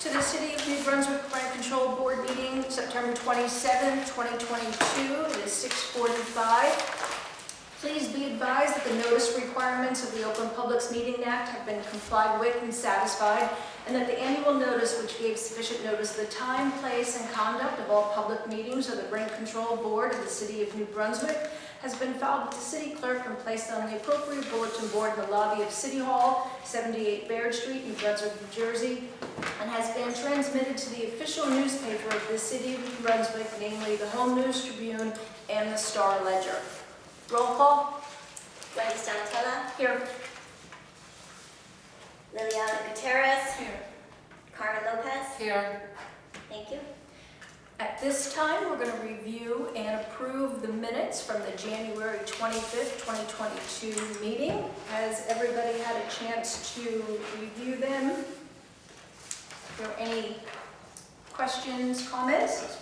to the City of New Brunswick Rent Control Board meeting, September 27, 2022. It is 6:45. Please be advised that the notice requirements of the Open Publics Meeting Act have been complied with and satisfied, and that the annual notice, which gave sufficient notice of the time, place, and conduct of all public meetings of the Rent Control Board of the City of New Brunswick, has been filed with the City Clerk and placed on the appropriate bulletin board in the lobby of City Hall, 78 Baird Street, New Brunswick, New Jersey, and has been transmitted to the official newspaper of the City of New Brunswick, namely the Home News Tribune and the Star Ledger. Roll call. Wendy Stanatella. Here. Liliana Gutierrez. Here. Carmen Lopez. Here. Thank you. At this time, we're going to review and approve the minutes from the January 25th, 2022 meeting. Has everybody had a chance to review them? Are there any questions, comments?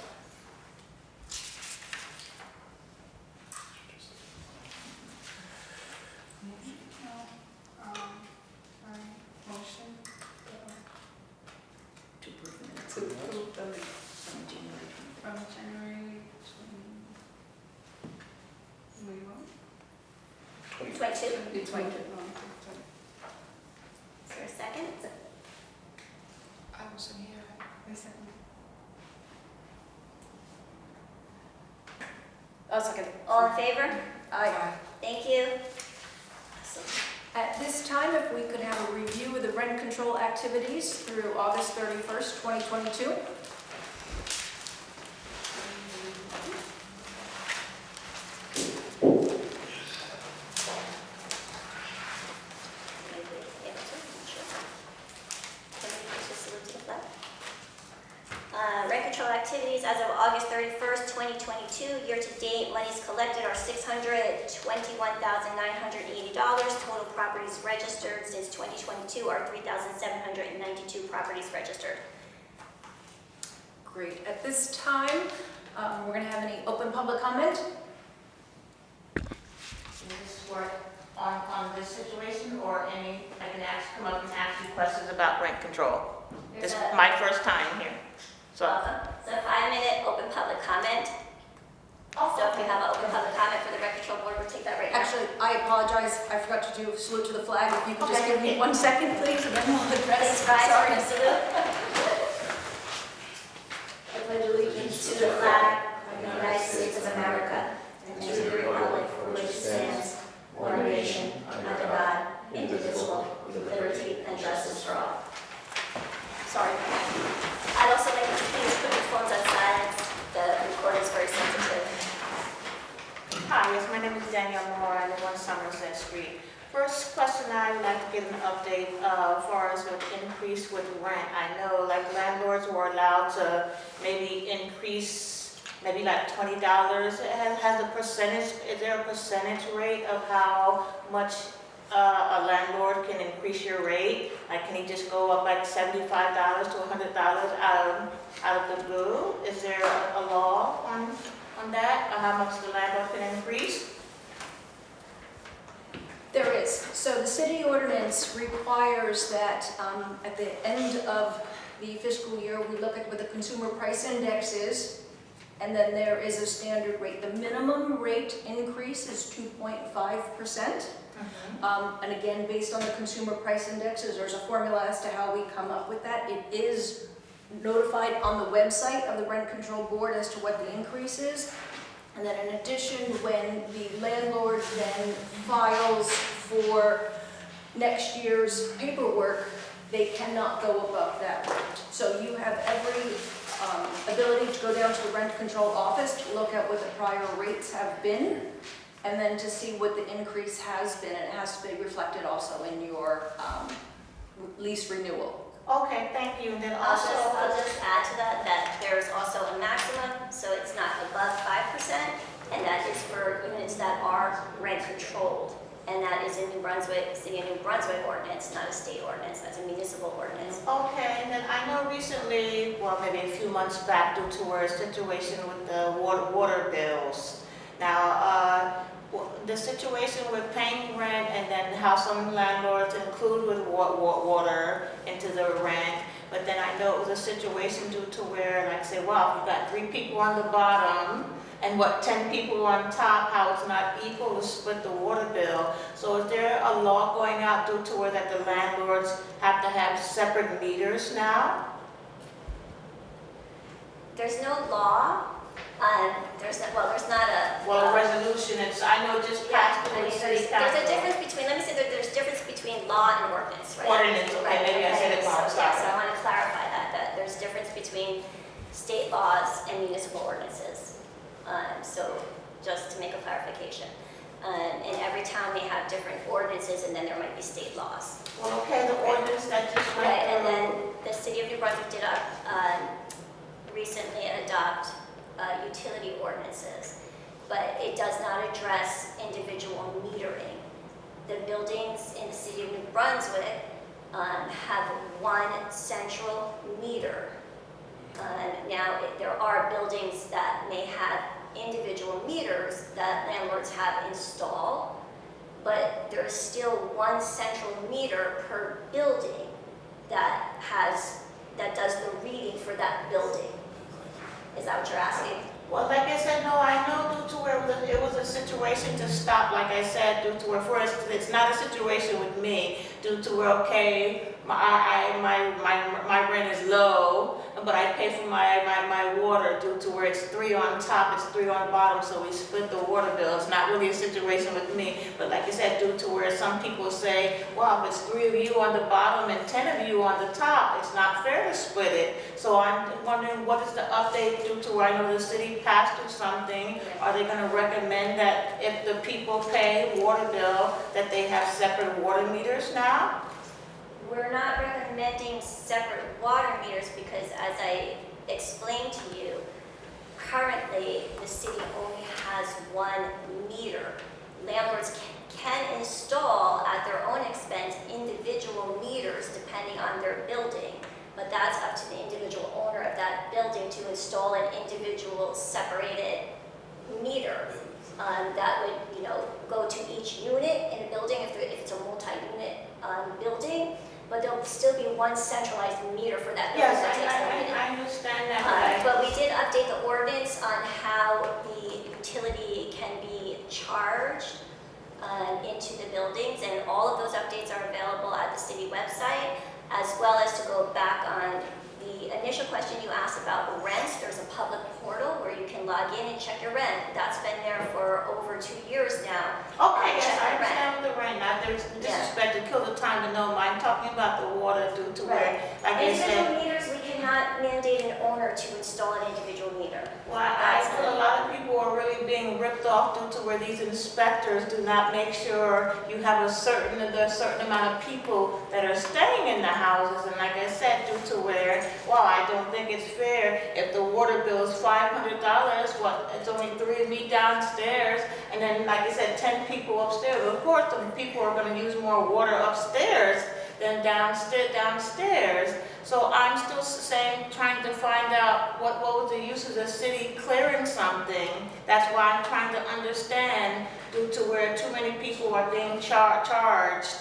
Motion To approve the minutes. To approve them from January 25th. from January 22. 20. Is there a second? I wasn't here. Recently. Oh, second. All in favor? Aye. Thank you. Awesome. At this time, if we could have a review of the rent control activities through August 31st, 2022. Rent control activities as of August 31st, 2022. Year-to-date, monies collected are $621,980. Total properties registered since 2022 are 3,792 properties registered. Great. At this time, we're going to have any open public comment. Will this work on this situation, or any, I can come up and ask you questions about rent control? This is my first time here. So, Welcome. It's a 5-minute open public comment. So if you have an open public comment for the rent control board, we'll take that right now. Actually, I apologize. I forgot to do salute to the flag. If you could just Okay. give me 1 second, please, and then we'll address. Please rise Sorry. and salute. I pledge allegiance to the flag of the United States of America and to the republic for which it stands, one nation, under God, indivisible, with liberty and justice for all. Sorry. I'd also like you to please put your phones on silence. The recording is very sensitive. hi, yes, my name is Danielle Moore. I live on Somerset Street. First question, I would like to get an update as far as with increase with rent. I know like landlords were allowed to maybe increase maybe like $20. Has a percentage, is there a percentage rate of how much a landlord can increase your rate? Like, can he just go up like $75 to $100 out of the blue? Is there a law on that, how much the landlord can increase? There is. So the city ordinance requires that at the end of the fiscal year, we look at what the consumer price index is, and then there is a standard rate. The minimum rate increase is 2.5%. And again, based on the consumer price indexes, there's a formula as to how we come up with that. It is notified on the website of the Rent Control Board as to what the increase is. And then in addition, when the landlord then files for next year's paperwork, they cannot go above that rate. So you have every ability to go down to the rent control office to look at what the prior rates have been, and then to see what the increase has been. And it has to be reflected also in your lease renewal. Okay, thank you. And then I'll also, just add to that there's also a maximum, so it's not above 5%, and that is for units that are rent controlled. And that is in New Brunswick, City of New Brunswick ordinance, not a state ordinance, that's a municipal ordinance. okay, and then I know recently, well, maybe a few months back, due to a situation with the water bills. Now, the situation with paying rent and then how some landlords include with water into the rent, but then I know it was a situation due to where, like say, wow, if you got 3 people on the bottom, and 10 people on top, how it's not equal to split the water bill. So is there a law going out due to where that the landlords have to have separate meters now? There's no law, there's not a. Well, a resolution, I know it just passed through the city There's council. a difference between, let me say that there's a difference between law and ordinance, right? Ordinance, okay, maybe I said it wrong, So, yeah, so I sorry. want to clarify that there's a difference between state laws and municipal ordinances. So just to make a clarification. And every town may have different ordinances, and then there might be state laws. Well, okay, the ordinance that just went Right, and through. then the city of New Brunswick did recently adopt utility ordinances, but it does not address individual metering. The buildings in the city of New Brunswick have one central meter. Now, there are buildings that may have individual meters that landlords have installed, but there is still one central meter per building that does the reading for that building. Is that what you're asking? Well, like I said, no, I know due to where it was a situation to stop, like I said, due to where, for instance, it's not a situation with me, due to where, okay, my rent is low, but I pay for my water due to where it's 3 on top, it's 3 on bottom, so we split the water bill. It's not really a situation with me, but like I said, due to where some people say, well, if it's 3 of you on the bottom and 10 of you on the top, it's not fair to split it. So I'm wondering, what is the update due to where I know the city passed through something? Are they going to recommend that if the people pay water bill, that they have separate water meters now? We're not recommending separate water meters because, as I explained to you, currently the city only has one meter. Landlords can install at their own expense individual meters depending on their building, but that's up to the individual owner of that building to install an individual separated meter. That would, go to each unit in a building if it's a multi-unit building. But there'll still be one centralized meter for that building. Yes, that takes the reading. I understand that. But we did update the ordinance on how the utility can be charged into the buildings, and all of those updates are available at the city website, as well as to go back on the initial question you asked about rents. There's a public portal where you can log in and check your rent. That's been there for over 2 years now. Okay, yes, Check I your rent. understand with the rent. Now, there's disrespect to kill the time to know. I'm talking about the water due to where, like I Individual said, meters, we cannot mandate an owner to install an individual meter. well, I feel a lot of people are really being ripped off due to where these inspectors do not make sure you have there's a certain amount of people that are staying in the houses. And like I said, due to where, well, I don't think it's fair if the water bill is $500, it's only 3 of me downstairs, and then, like I said, 10 people upstairs. Of course, the people are going to use more water upstairs than downstairs. So I'm still trying to find out what was the use of the city clearing something. That's why I'm trying to understand, due to where too many people are being overcharged,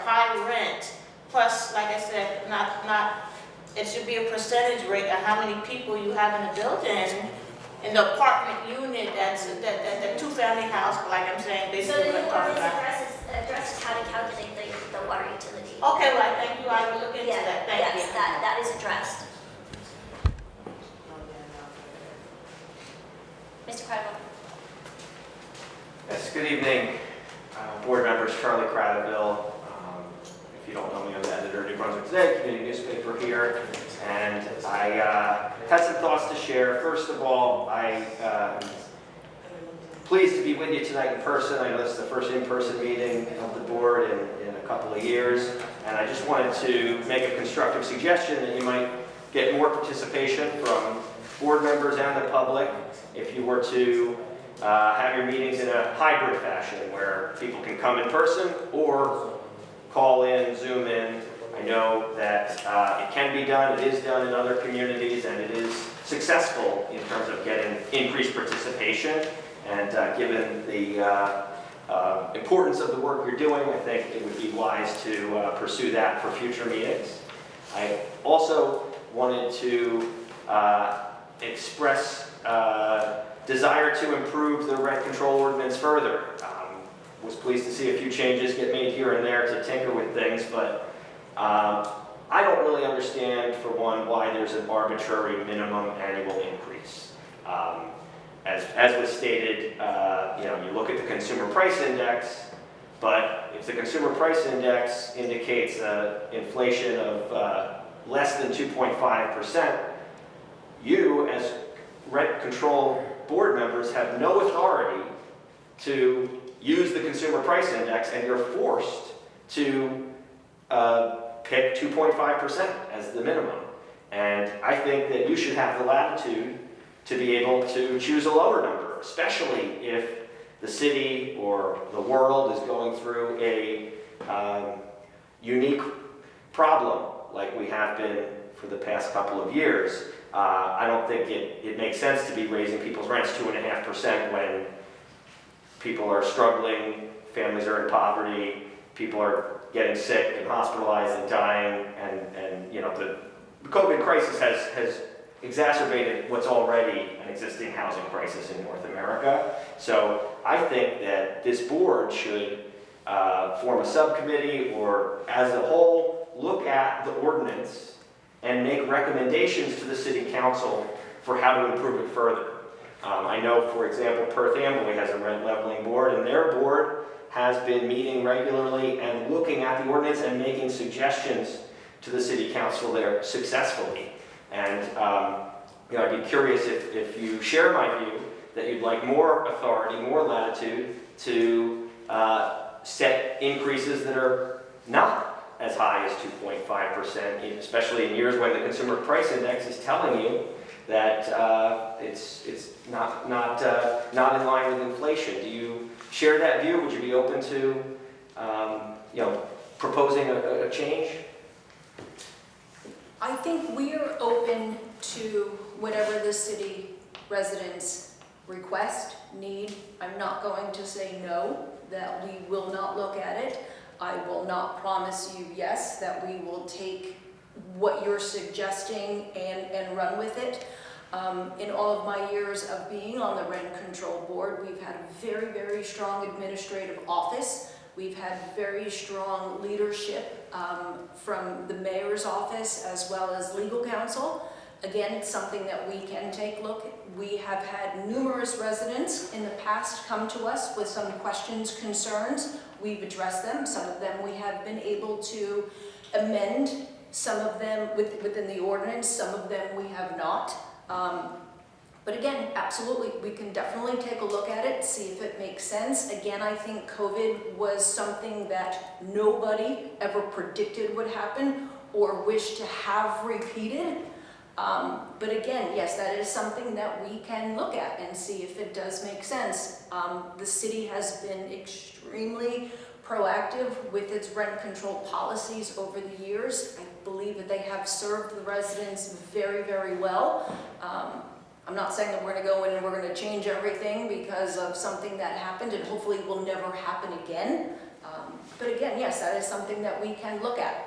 high rent. Plus, like I said, it should be a percentage rate of how many people you have in the building. In the apartment unit, that's the 2-family house, like I'm saying, So basically the what new I'm talking ordinance about. addresses how to calculate the water utility. Okay, well, thank you, I will look into Yeah, that, thank you. yes, that is addressed. Mr. Credible. Yes, good evening, board members. Charlie Cradaville. If you don't know me, I'm the editor of New Brunswick Today, community newspaper here, and I had some thoughts to share. First of all, I'm pleased to be with you tonight in person. I know this is the first in-person meeting of the board in a couple of years, and I just wanted to make a constructive suggestion that you might get more participation from board members and the public if you were to have your meetings in a hybrid fashion where people can come in person or call in, Zoom in. I know that it can be done, it is done in other communities, and it is successful in terms of getting increased participation. And given the importance of the work you're doing, I think it would be wise to pursue that for future meetings. I also wanted to express desire to improve the rent control ordinance further. Was pleased to see a few changes get made here and there to tinker with things, but I don't really understand, for one, why there's an arbitrary minimum annual increase. As was stated, you look at the consumer price index, but if the consumer price index indicates inflation of less than 2.5%, you as rent control board members have no authority to use the consumer price index, and you're forced to pick 2.5% as the minimum. And I think that you should have the latitude to be able to choose a lower number, especially if the city or the world is going through a unique problem like we have been for the past couple of years. I don't think it makes sense to be raising people's rents 2.5% when people are struggling, families are in poverty, people are getting sick and hospitalized and dying, and the COVID crisis has exacerbated what's already an existing housing crisis in North America. So I think that this board should form a subcommittee, or as a whole, look at the ordinance and make recommendations to the city council for how to improve it further. I know, for example, Perth Amboy has a rent leveling board, and their board has been meeting regularly and looking at the ordinance and making suggestions to the city council there successfully. And I'd be curious if you share my view that you'd like more authority, more latitude to set increases that are not as high as 2.5%, especially in years when the consumer price index is telling you that it's not in line with inflation. Do you share that view? Would you be open to proposing a change? I think we're open to whatever the city residents request, need. I'm not going to say no, that we will not look at it. I will not promise you yes, that we will take what you're suggesting and run with it. In all of my years of being on the rent control board, we've had a very, very strong administrative office. We've had very strong leadership from the mayor's office as well as legal counsel. Again, it's something that we can take a look at. We have had numerous residents in the past come to us with some questions, concerns. We've addressed them. Some of them we have been able to amend, some of them within the ordinance, some of them we have not. But again, absolutely, we can definitely take a look at it, see if it makes sense. Again, I think COVID was something that nobody ever predicted would happen or wished to have repeated. But again, yes, that is something that we can look at and see if it does make sense. The city has been extremely proactive with its rent control policies over the years. I believe that they have served the residents very, very well. I'm not saying that we're going to go in and we're going to change everything because of something that happened, and hopefully will never happen again. But again, yes, that is something that we can look at.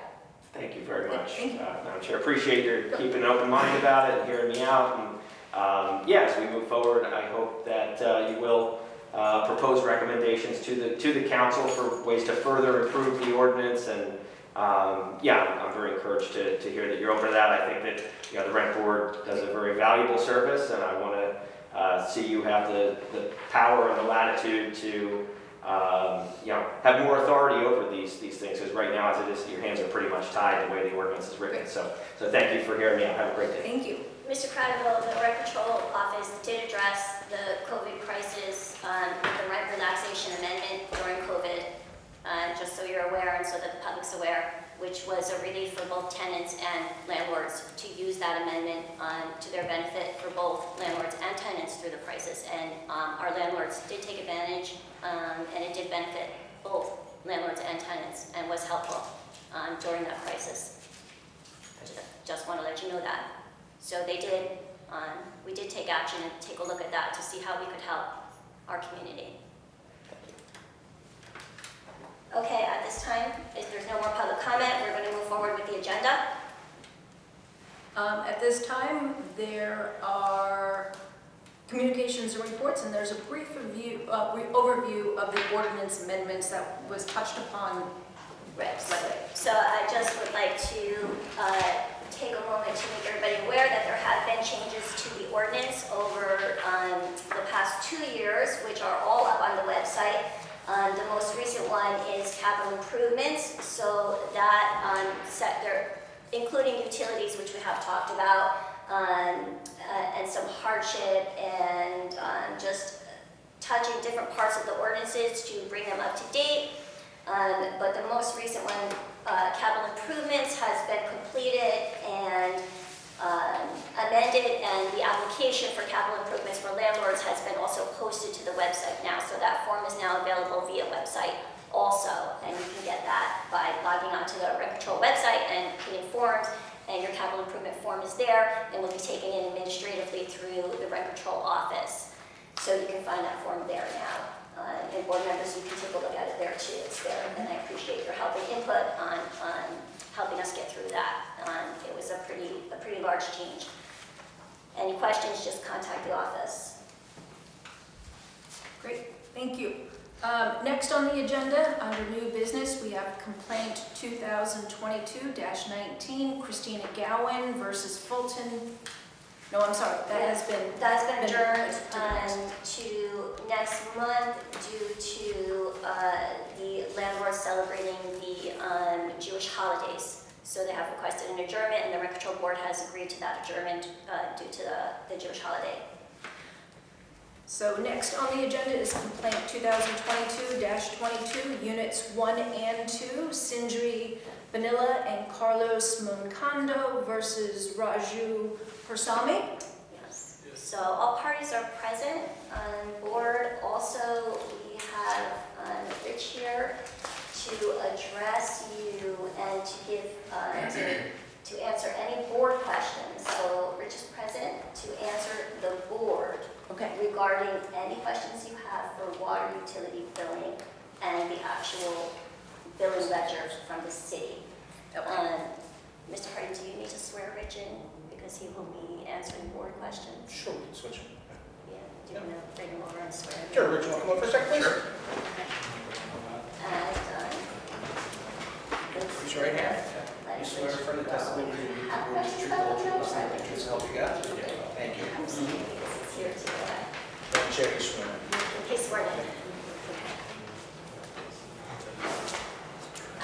Thank you very much, Thank you. Madam Chair. Appreciate your keeping an open mind about it and hearing me out. And as we move forward, I hope that you will propose recommendations to the council for ways to further improve the ordinance. And I'm very encouraged to hear that you're open to that. I think that the rent board does a very valuable service, and I want to see you have the power and the latitude to have more authority over these things, because right now, as it is, your hands are pretty much tied the way the ordinance is written. So thank you for hearing me out. Have a great day. Thank you. Mr. Cradaville, the rent control office did address the COVID crisis with the rent relaxation amendment during COVID, just so you're aware and so that the public's aware, which was a relief for both tenants and landlords to use that amendment to their benefit for both landlords and tenants through the crisis. And our landlords did take advantage, and it did benefit both landlords and tenants and was helpful during that crisis. Just want to let you know that. So they did, we did take action and take a look at that to see how we could help our community. Okay, at this time, if there's no more public comment, we're going to move forward with the agenda. At this time, there are communications and reports, and there's a brief overview of the ordinance amendments that was touched upon. Right, so I just would like to take a moment to make everybody aware that there have been changes to the ordinance over the past 2 years, which are all up on the website. The most recent one is capital improvements, so that including utilities, which we have talked about, and some hardship, and just touching different parts of the ordinances to bring them up to date. But the most recent one, capital improvements, has been completed and amended, and the application for capital improvements for landlords has been also posted to the website now. So that form is now available via website also, and you can get that by logging onto the rent control website and being informed, and your capital improvement form is there and will be taken in administratively through the rent control office. So you can find that form there now. And board members, you can take a look at it there too. It's there, and I appreciate your help and input on helping us get through that. It was a pretty large change. Any questions, just contact the office. Great, thank you. Next on the agenda, under new business, we have complaint 2022-19, Christina Gowan versus Fulton. No, I'm sorry, that has been adjourned to the next. to next month due to the landlord celebrating the Jewish holidays. So they have requested an adjournment, and the rent control board has agreed to that adjournment due to the Jewish holiday. So next on the agenda is complaint 2022-22, units 1 and 2, Sindri Vanilla and Carlos Moncando versus Raju Persami. Yes. So all parties are present on board. Also, we have Rich here to address you and to give to answer any board questions. So Rich is present to answer the board. Okay. Regarding any questions you have for water utility billing and the actual billing ledger from the city. Okay. Mr. Hardy, do you need to swear Rich in because he will be answering board questions? Sure, we can switch. Yeah, do you want to bring him over and swear him in? Sure, Rich, you want to come up for a second, please? And Raise your right hand. You swear affirm the testimony you give the truth, the whole truth, nothing but the truth, so help you God? Thank you. Absolutely, because it's here to Madam Chair, you swear. Okay, sworn in.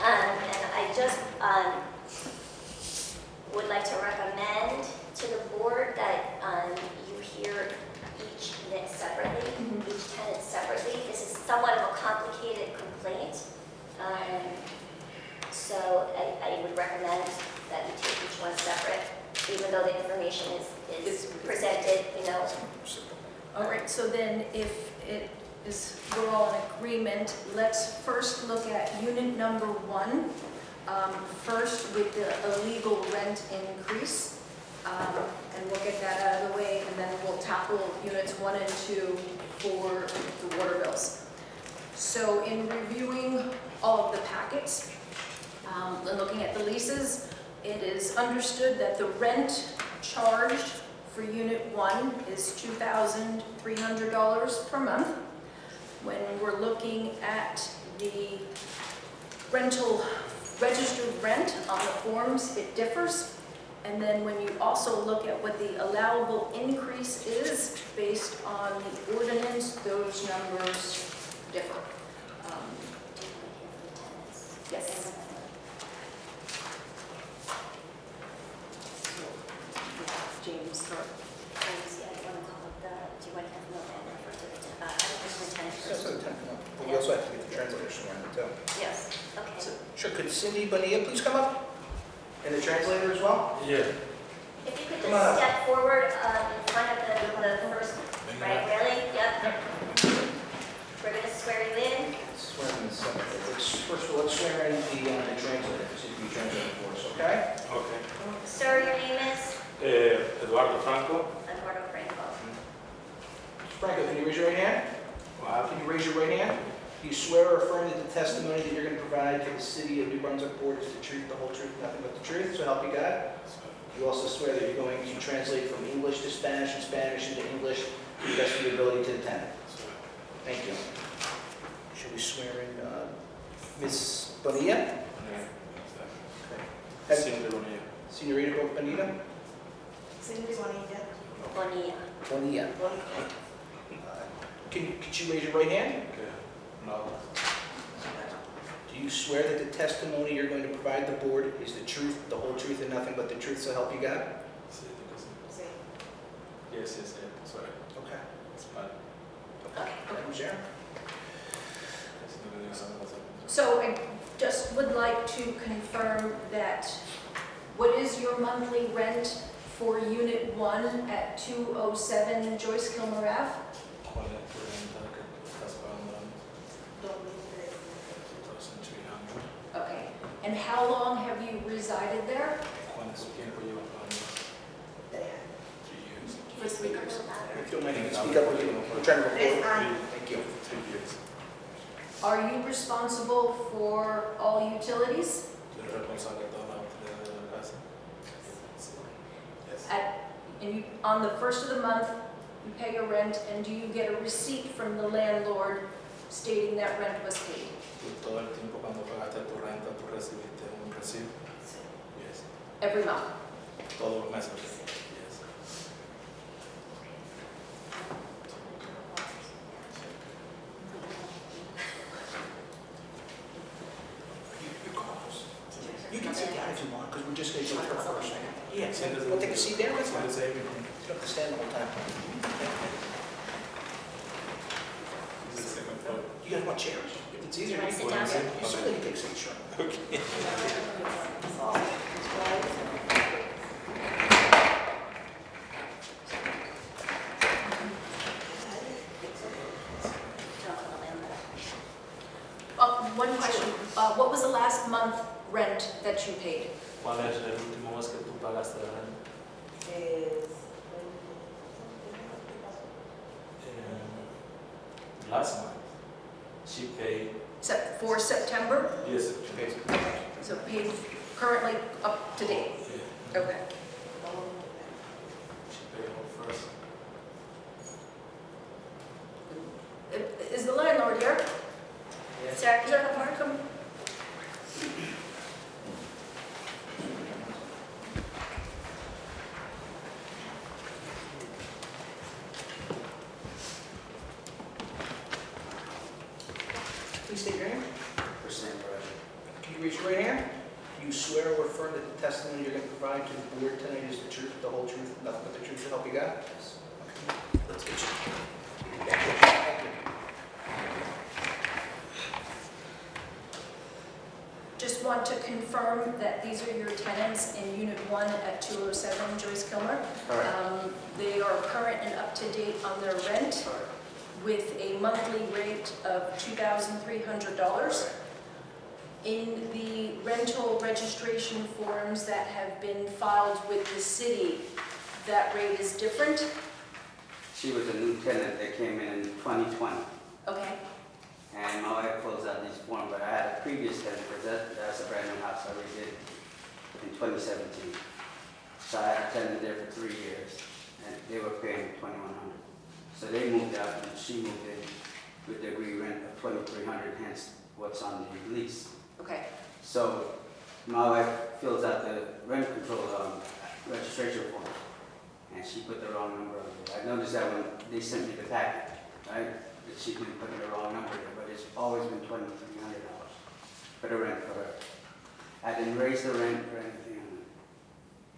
And I just would like to recommend to the board that you hear each unit separately, each tenant separately. This is somewhat of a complicated complaint. So I would recommend that you take each one separate, even though the information is presented, you know. All right, so then if it is, we're all in agreement, let's first look at unit number 1, first with the illegal rent increase. And we'll get that out of the way, and then we'll tackle units 1 and 2 for the water bills. So in reviewing all of the packets, and looking at the leases, it is understood that the rent charged for unit 1 is $2,300 per month. When we're looking at the rental registered rent on the forms, it differs. And then when you also look at what the allowable increase is based on the ordinance, those numbers differ. Yes. James, start. James, yeah, you want to call up do you want to have no landlord first or the tenant? I don't think the tenant So first. the 10th one. But we also have to get the translator sworn in too. Yes, okay. Sure, could Cindy Bonilla please come up? And the translator as well? Yeah. If you could Come on just up. step forward in front of the first, right, really? Yep. We're going to swear you in. Swear in the second. First of all, let's swear in the translator, so you can be translating for us, okay? Okay. Sir, your name is? Eduardo Franco. Eduardo Franco. Franco, can you raise your right hand? Can you raise your right hand? Do you swear or affirm that the testimony that you're going to provide to the City of New Brunswick Board is the truth, the whole truth, nothing but the truth, so help you God? You also swear that you're going to translate from English to Spanish and Spanish into English to the best of your ability to the tenant. Thank you. Should we swear in Ms. Bonilla? Siempre bonito. Señorita Bonilla? Bonilla. Bonilla. Could you raise your right hand? Okay. No. Do you swear that the testimony you're going to provide the board is the truth, the whole truth, and nothing but the truth, so help you God? Sí, sí. Yes, yes, yes. Sorry. Okay. It's fine. Okay. Madam Chair? So I just would like to confirm that what is your monthly rent for Unit 1 at 207 Joyce Kilmer Ave? ¿Cuál es tu renta que estás pagando ahora mismo? 2,300. Okay. And how long have you resided there? ¿Cuánto tiempo llevas pagando? 3 years. For 3 years. If you don't mind, you can speak up, we're trying to record. Thank you. 3 years. Are you responsible for all utilities? ¿Tú eres responsable de toda la utilidad de la casa? Yes. On the first of the month, you pay your rent, and do you get a receipt from the landlord stating that rent was paid? ¿Tú todo el tiempo cuando pagaste tu renta, tú recibiste un recibo? Yes. Every month? Todos los meses. Yes. You can sit down if you want, because we're just going to go through first. Yeah, Siéntese. we'll take a seat there, that's fine. Siéntese ahí. You don't have to stand the whole time. This is the second floor. You guys want chairs? If it's easier, You you wanna can sit down? You certainly can take a seat, sure. Okay. One question, what was the last month rent that you paid? ¿Cuál es el último mes que tú pagaste de renta? Last month, she paid, For September? yes, Okay. So paid currently up to date? yeah, Okay. she paid her first. Is the landlord here? Sir, Is there a come? Please state your name. Percent, right? Can you raise your right hand? Do you swear or affirm that the testimony you're going to provide to the board tonight is the truth, the whole truth, nothing but the truth, so help you God? Okay. Let's get you. Thank you. Just want to confirm that these are your tenants in Unit 1 at 207 Joyce Kilmer. Correct. They are current and up to date on their rent Correct. with a monthly rate of $2,300. In the rental registration forms that have been filed with the city, that rate is different? She was a new tenant that came in 2020, Okay. and my wife fills out these forms, but I had a previous tenant, because that's a brand new house I redid in 2017. So I had a tenant there for 3 years, and they were paying $2,100. So they moved out, and she moved in with the agreed rent of $2,300, hence what's on the lease. Okay. So my wife fills out the rent control registration form, and she put the wrong number on it. I noticed that when they sent me the packet, right, that she didn't put the wrong number there, but it's always been $2,300 for the rent for her. I didn't raise the rent or anything on it.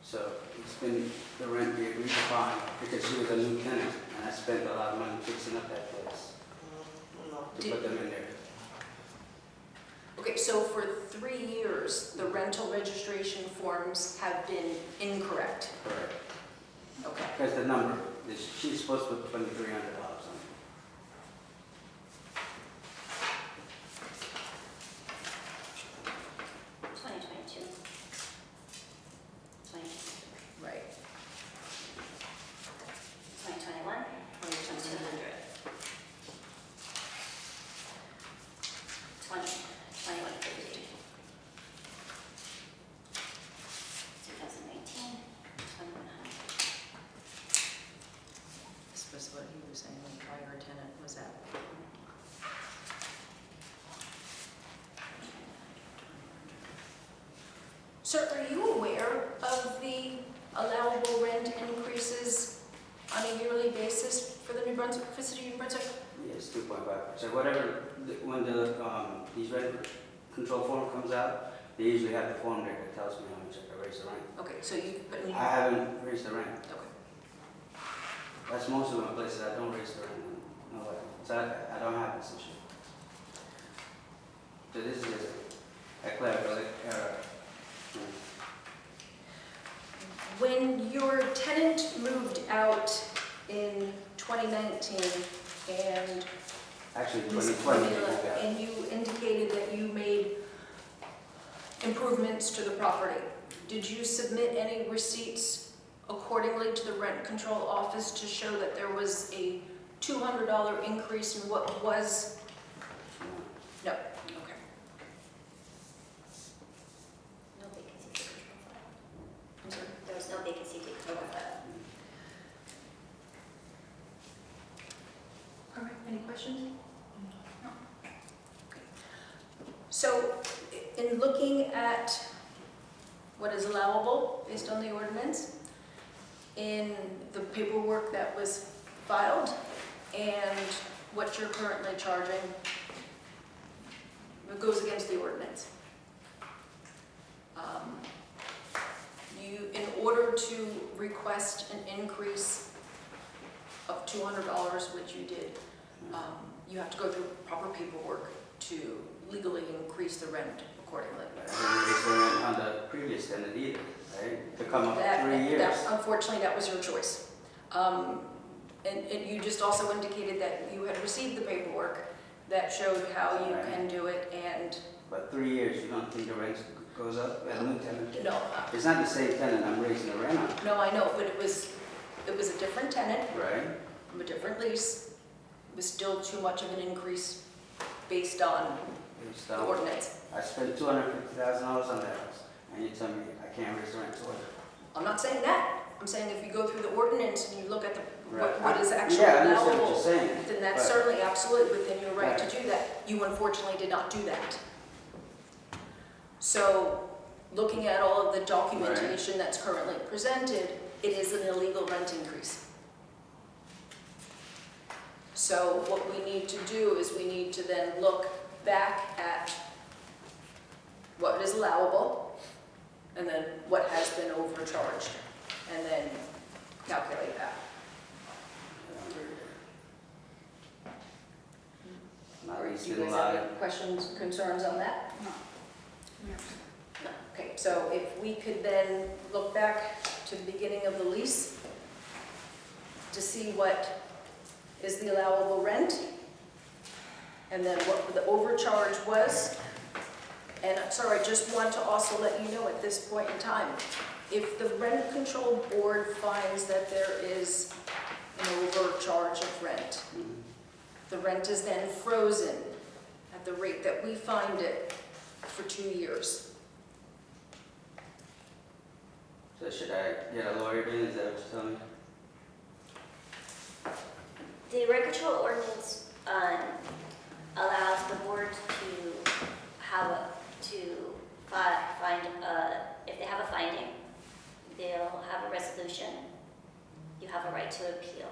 So it's been the rent we agreed upon because she was a new tenant, and I spent a lot of money fixing up that place to put them in there. Okay, so for 3 years, the rental registration forms have been incorrect? Correct. Okay. Because the number, she's supposed to put $2,300 on it. Right. 2021, 200. 21, 50. 2019, was what he was saying, the prior tenant was at. Sir, are you aware of the allowable rent increases on a yearly basis for the New Brunswick, for City of New Brunswick? Yes, 2.5%. Whatever, when these rent control form comes out, they usually have the form there that tells me how much I can raise the rent. Okay, so you, but I haven't raised the rent. okay. That's most of my places, I don't raise the rent. No way. So I don't have this issue. So this is a clerical error. When your tenant moved out in 2019 and Actually, Ms. 2020. Cornelia, and you indicated that you made improvements to the property, did you submit any receipts accordingly to the rent control office to show that there was a $200 increase in what was? No. Okay. No vacancy to control file. I'm sorry. There was no vacancy to control file. All right, any questions? No. Okay. So, in looking at what is allowable based on the ordinance, in the paperwork that was filed, and what you're currently charging, it goes against the ordinance. In order to request an increase of $200, which you did, you have to go through proper paperwork to legally increase the rent accordingly. I didn't raise the rent on the previous tenant either, right? To come up That- 3 years. Unfortunately, that was your choice. And you just also indicated that you had received the paperwork that showed how you Right. can do it, and But 3 years, you don't think the rent goes up at a new tenant? no, It's not the same tenant I'm raising the rent on, no, I know, but it was a different tenant, right? a different lease. It was still too much of an increase based on It's, the ordinance. I spent $250,000 on that house, and you tell me I can't raise the rent to it. I'm not saying that. I'm saying if you go through the ordinance and you look at Right. what is actually Yeah, I understand what allowable, you're saying. then that's but- certainly absolutely within your right to Right. do that. You unfortunately did not do that. So, looking at all of the documentation that's currently presented, it is an illegal rent increase. So what we need to do is we need to then look back at what is allowable, and then what has been overcharged, and then calculate that. Not Do least you in guys line. have any questions, concerns on that? No. Okay, so if we could then look back to the beginning of the lease to see what is the allowable rent, and then what the overcharge was. And sorry, I just want to also let you know at this point in time, if the rent control board finds that there is an overcharge of rent, the rent is then frozen at the rate that we find it for 2 years. So should I get a lawyer in, is that what you're telling me? The rent control ordinance allows the board to find, if they have a finding, they'll have a resolution. You have a right to appeal.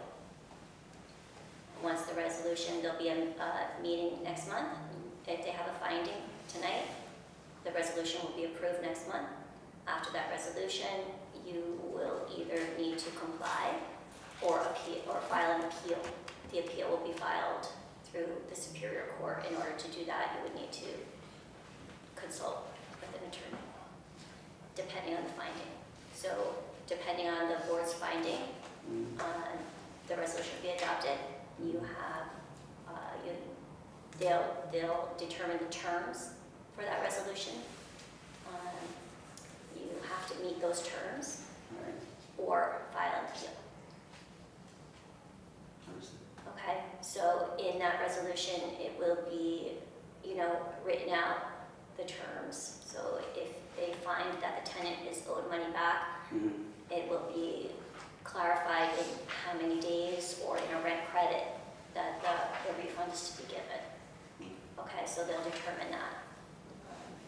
Once the resolution, there'll be a meeting next month. If they have a finding tonight, the resolution will be approved next month. After that resolution, you will either need to comply or appeal, or file an appeal. The appeal will be filed through the Superior Court. In order to do that, you would need to consult with an attorney, depending on the finding. So, depending on the board's finding, the resolution will be adopted. You have, they'll determine the terms for that resolution. You have to meet those terms Right. or file an appeal. Understood. Okay, so in that resolution, it will be, written out the terms. So if they find that the tenant is owed money back, Mhm. it will be clarified in how many days or in so they'll determine that.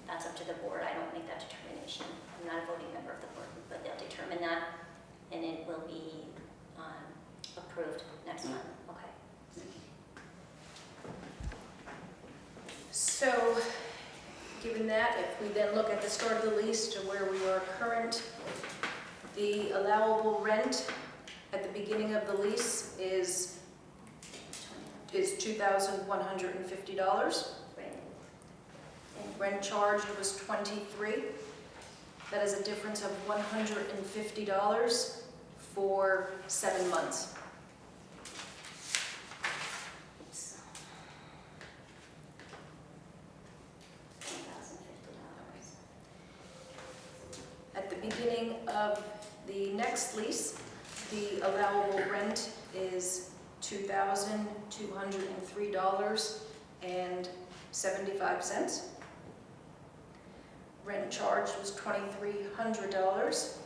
That's up to the board, I don't make that determination. I'm not a voting member of the board, but they'll determine that, and it will be approved next month, okay? So, given that, if we then look at the start of the lease to where we are current, the allowable rent at the beginning of the lease is $2,150. Right. Rent charged was $23. That is a difference of $150 for 7 months. Oops. $1,050. At the beginning of the next lease, the allowable rent is $2,203.75. Rent charged was $2,300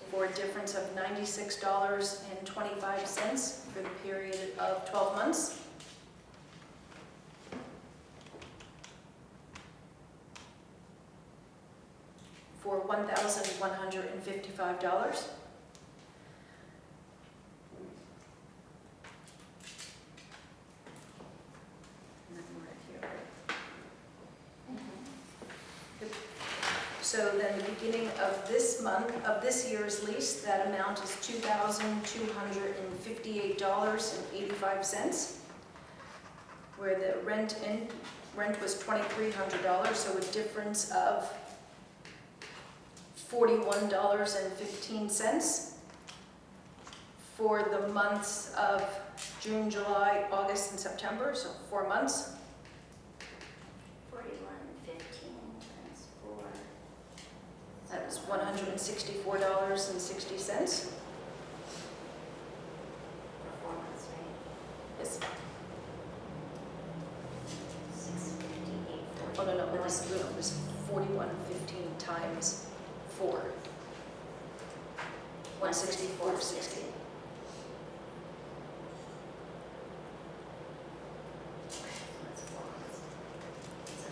for a difference of $96.25 for the period of 12 months. For $1,155. So then the beginning of this month, of this year's lease, that amount is $2,258.85, where the rent was $2,300, so a difference of $41.15 for the months of June, July, August, and September, so 4 months. 41.15 times 4. That is $164.60. Performance rate, Yes. 658. Oh, no, it was 41.15 times 4. 164.60. That's 4 months. So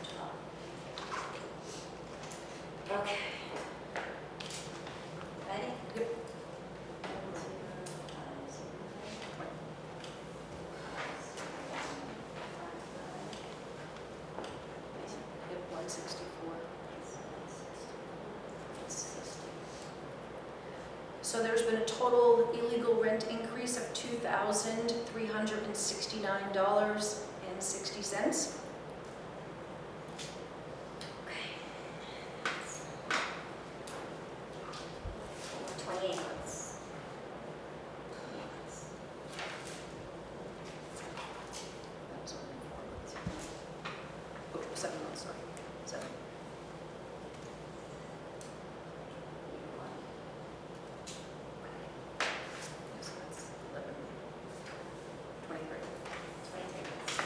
12. Okay. Ready? Yep. Yep, 164. So there's been a total illegal rent increase of $2,369.60. Okay. 28 months. That was only 4 months. Oh, 7 months, sorry. 7. So that's 11, 23. 23 months.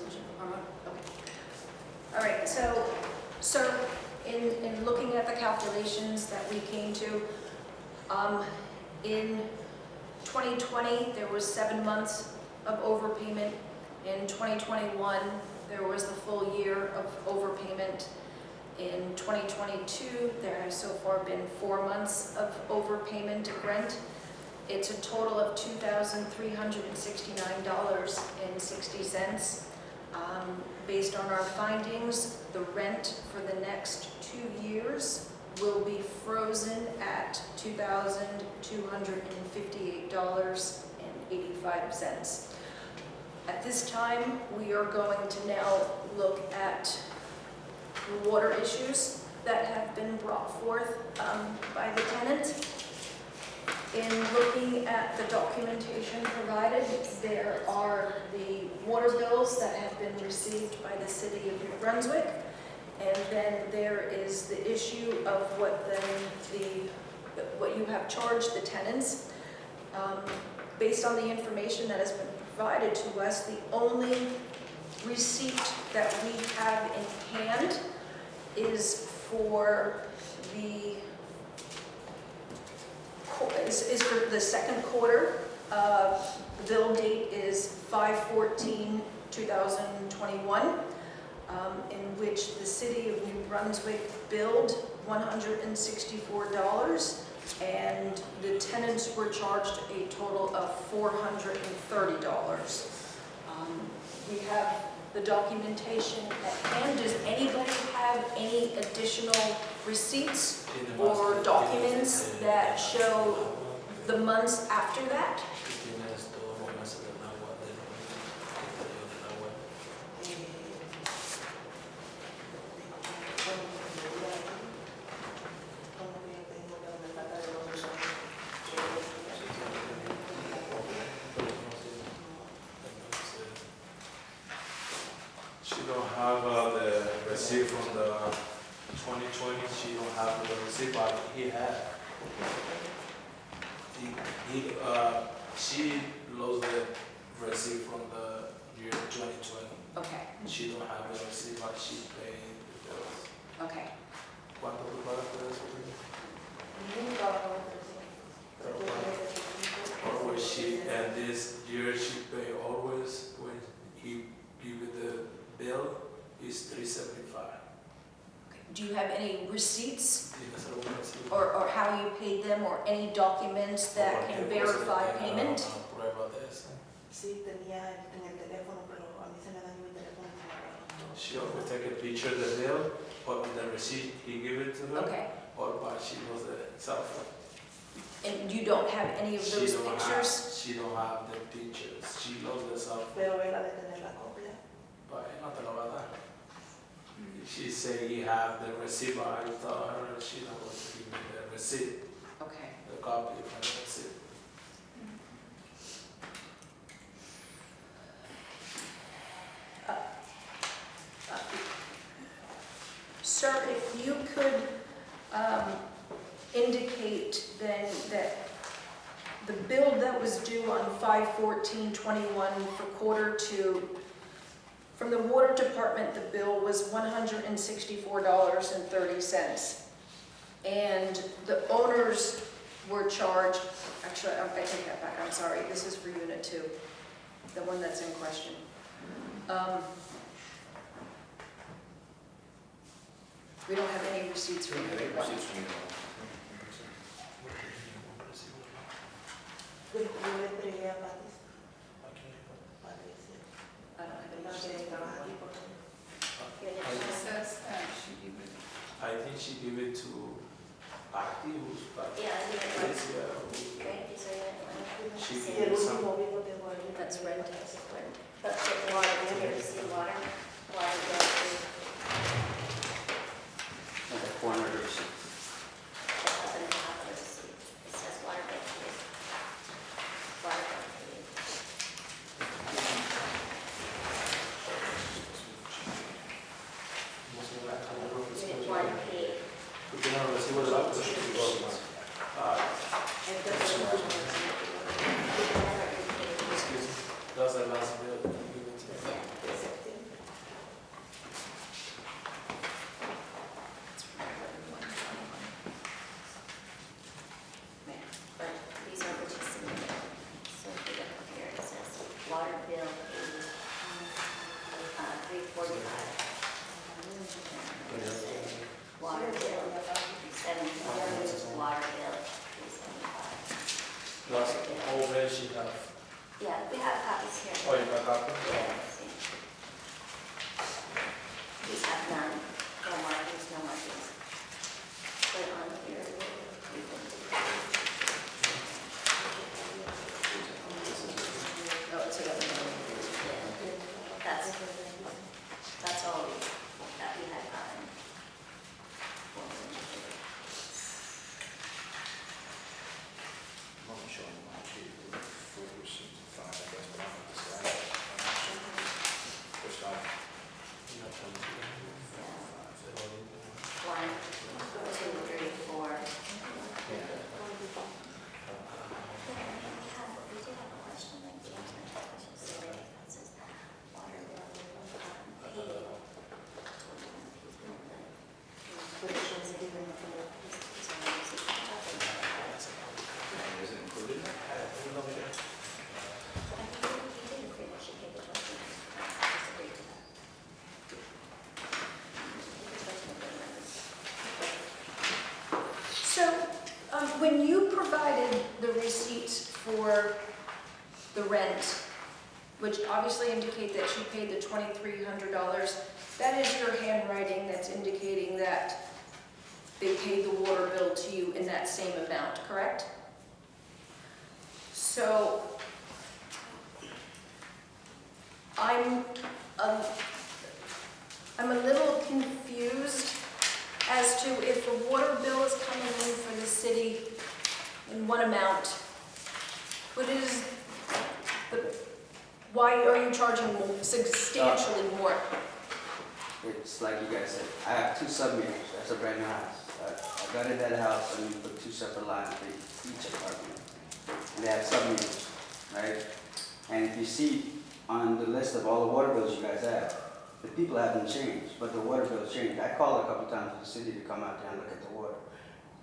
resolution for Harmon? Okay. All right, so, sir, in looking at the calculations that we came to, in 2020, there was 7 months of overpayment. In 2021, there was the full year of overpayment. In 2022, there has so far been 4 months of overpayment of rent. It's a total of $2,369.60. Based on our findings, the rent for the next 2 years will be frozen at $2,258.85. At this time, we are going to now look at the water issues that have been brought forth by the tenant. In looking at the documentation provided, there are the water bills that have been received by the city of New Brunswick, and then there is the issue of what you have charged the tenants. Based on the information that has been provided to us, the only receipt that we have in hand is for the second quarter. The bill date is 5/14/2021, in which the city of New Brunswick billed $164, and the tenants were charged a total of $430. We have the documentation at hand. Does anybody have any additional receipts or documents that show the months after that? She don't have the receipt from the 2020. She don't have the receipt, but he had. She lost the receipt from the year 2020. Okay, She don't have the receipt, but she paid the bills. okay. ¿Cuánto tú pagaste de eso? Always she, and this year she pay always when he give you the bill is $375. Do you have any receipts ¿Tienes alguna receipt? or how you paid them or any documents that can verify payment? Prueba de eso. Sí, tenía en el teléfono, pero a mí se me dañó el teléfono. She always take a picture of the bill, or the receipt he give it to her, Okay, or but she knows the cell phone. and you don't have any of those pictures? She don't have the pictures. She knows the cell phone, Pero él ha de tener la copia. but no te lo va a dar. She say he have the receipt, but I told her she don't want to give me the receipt, Okay. the copy of the receipt. Sir, if you could indicate then that the bill that was due on 5/14/21 for Q2, from the water department, the bill was $164.30. And the owners were charged, actually, I take that back, I'm sorry, this is for Unit 2, the one that's in question. We don't have any receipts from Unit 1. Yo le entregué a Patis. I don't have any No receipts. quiere trabajar aquí porque It says that she gave it. I think she give it to Patty, who's Patty. Yeah, I think it's Yes, right, these are it. She y give el it some. último bill lo tengo ahí. That's rent. But the water, we never see water, water bill, Like 400 receipts. it doesn't have a receipt. It says water bill. Water bill. Unit 1 paid. ¿Tú tienes el recibo de la Entonces, el último bill. Excuse me. That's the last bill. Give it to me. Yeah. De septiembre. $45. Water bill, $75. Water bill, $375. Plus all rent she have. Yeah, we have copies here. Oh, you got copy? Yeah, see. These have none, no markings, no markings. But on here, we can. No, it's a government. Yeah, that's all that we had gotten. I'm showing my key, 465, I guess, but I'm not deciding. First time. One, two, three, four. Yeah. We did have a question, like the internet question, so that says water bill, paid. Is it included in that? I think he did agree that she paid the 20. Just agreed to that. So, when you provided the receipts for the rent, which obviously indicate that she paid the $2,300, that is your handwriting that's indicating that they paid the water bill to you in that same amount, correct? So, I'm a little confused as to if the water bill is coming in for the city in one amount, why are you charging substantially more? It's like you guys said, I have 2 sub-meters, that's a brand new house. I gutted that house and we put 2 separate lines for each apartment. And they have sub-meters, right? And if you see on the list of all the water bills you guys have, the people haven't changed, but the water bills changed. I called a couple times for the city to come out there and look at the water.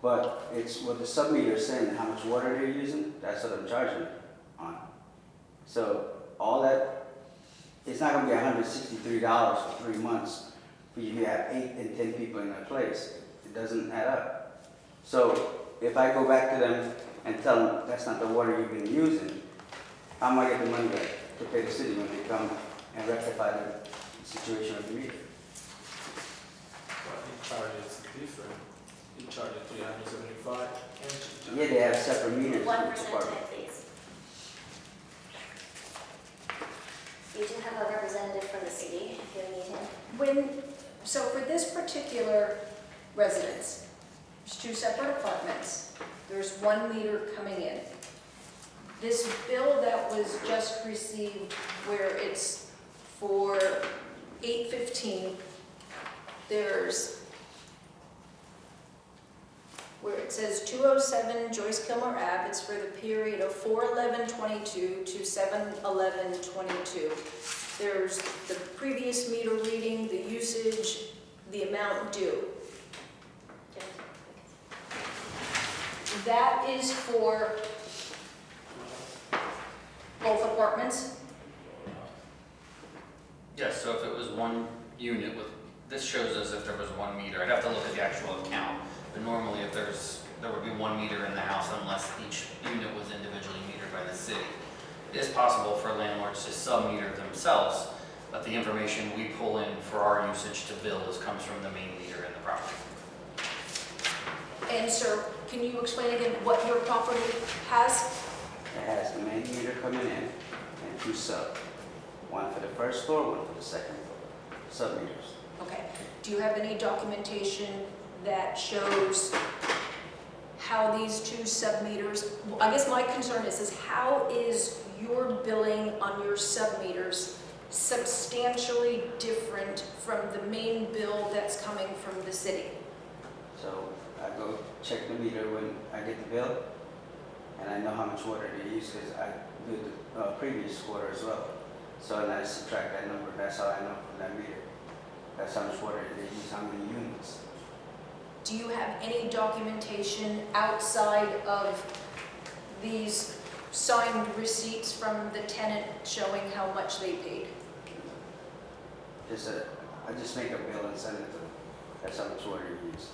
But it's what the sub-meter is saying, how much water they're using, that's what I'm charging on. So all that, it's not gonna be $163 for 3 months for you to have 8 and 10 people in a place. It doesn't add up. So if I go back to them and tell them that's not the water you've been using, how am I getting the money back to pay the city when they come and rectify the situation of the meter? But he charges different. He charges 375 and she charges. Yeah, they have separate meters. 1% in each apartment. please. You do have a representative from the city, if you need him. So for this particular residence, there's 2 separate apartments, there's 1 meter coming in. This bill that was just received where it's for 8/15, there's where it says 207 Joyce Kilmer Ave, it's for the period of 4/11/22 to 7/11/22. There's the previous meter reading, the usage, the amount due. That is for both apartments? Yes, so if it was one unit with, this shows as if there was 1 meter. I'd have to look at the actual account. But normally if there would be 1 meter in the house unless each unit was individually metered by the city. It is possible for landlords to sub-meter themselves, but the information we pull in for our usage to bill comes from the main meter in the property. And sir, can you explain again what your property has? It has the main meter coming in and 2 sub. 1 for the first floor, 1 for the second floor. Sub-meters. Okay. Do you have any documentation that shows how these 2 sub-meters, I guess my concern is how is your billing on your sub-meters substantially different from the main bill that's coming from the city? So I go check the meter when I get the bill, and I know how much water they use because I do the previous quarter as well. So then I subtract that number, that's how I know from that meter. That's how much water they use, how many units. Do you have any documentation outside of these signed receipts from the tenant showing how much they paid? I just make a bill and send it to them. That's how much water you use.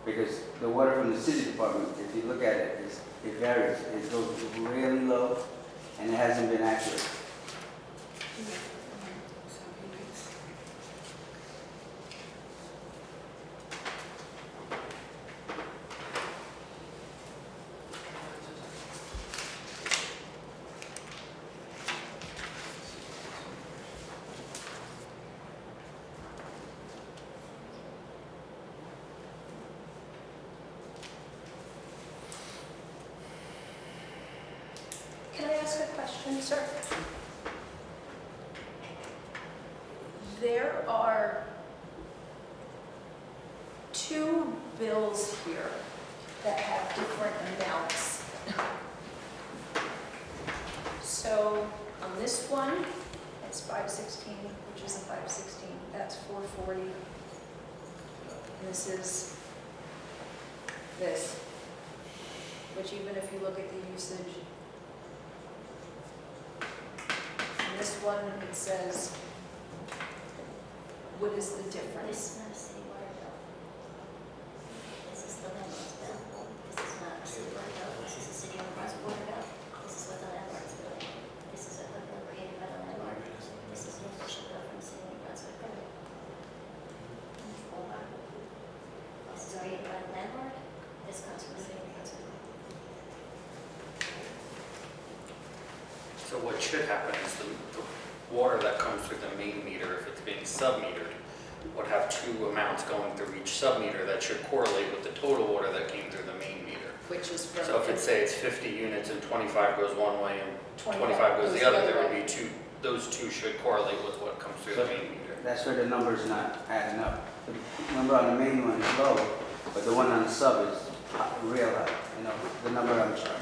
Because the water from the city department, if you look at it, it varies. It goes really low, and it hasn't been accurate. Can I ask a question, sir? There are 2 bills here that have different amounts. So on this one, it's 516, which is a 516, that's 440. And this is this, which even if you look at the usage, and this one, it says, what is the difference? This is not a city water bill. This is the landlord's bill. This is not a city water bill. This is a city of Brunswick water bill. This is what the landlord's doing. This is a bill created by the landlord. This is an official bill from the city of Brunswick. This is created by the landlord. This comes from the city of Brunswick. So what should happen is the water that comes through the main meter, if it's being sub-metered, would have 2 amounts going through each sub-meter that should correlate with the total water that came through the main meter. Which is from. So if it say it's 50 units and 25 goes one way and 25 25 goes the other, there would way. be 2, those 2 should correlate with what comes through the main meter. That's where the number's not adding up. The number on the main one is low, but the one on the sub is real high, you know, the number I'm charging.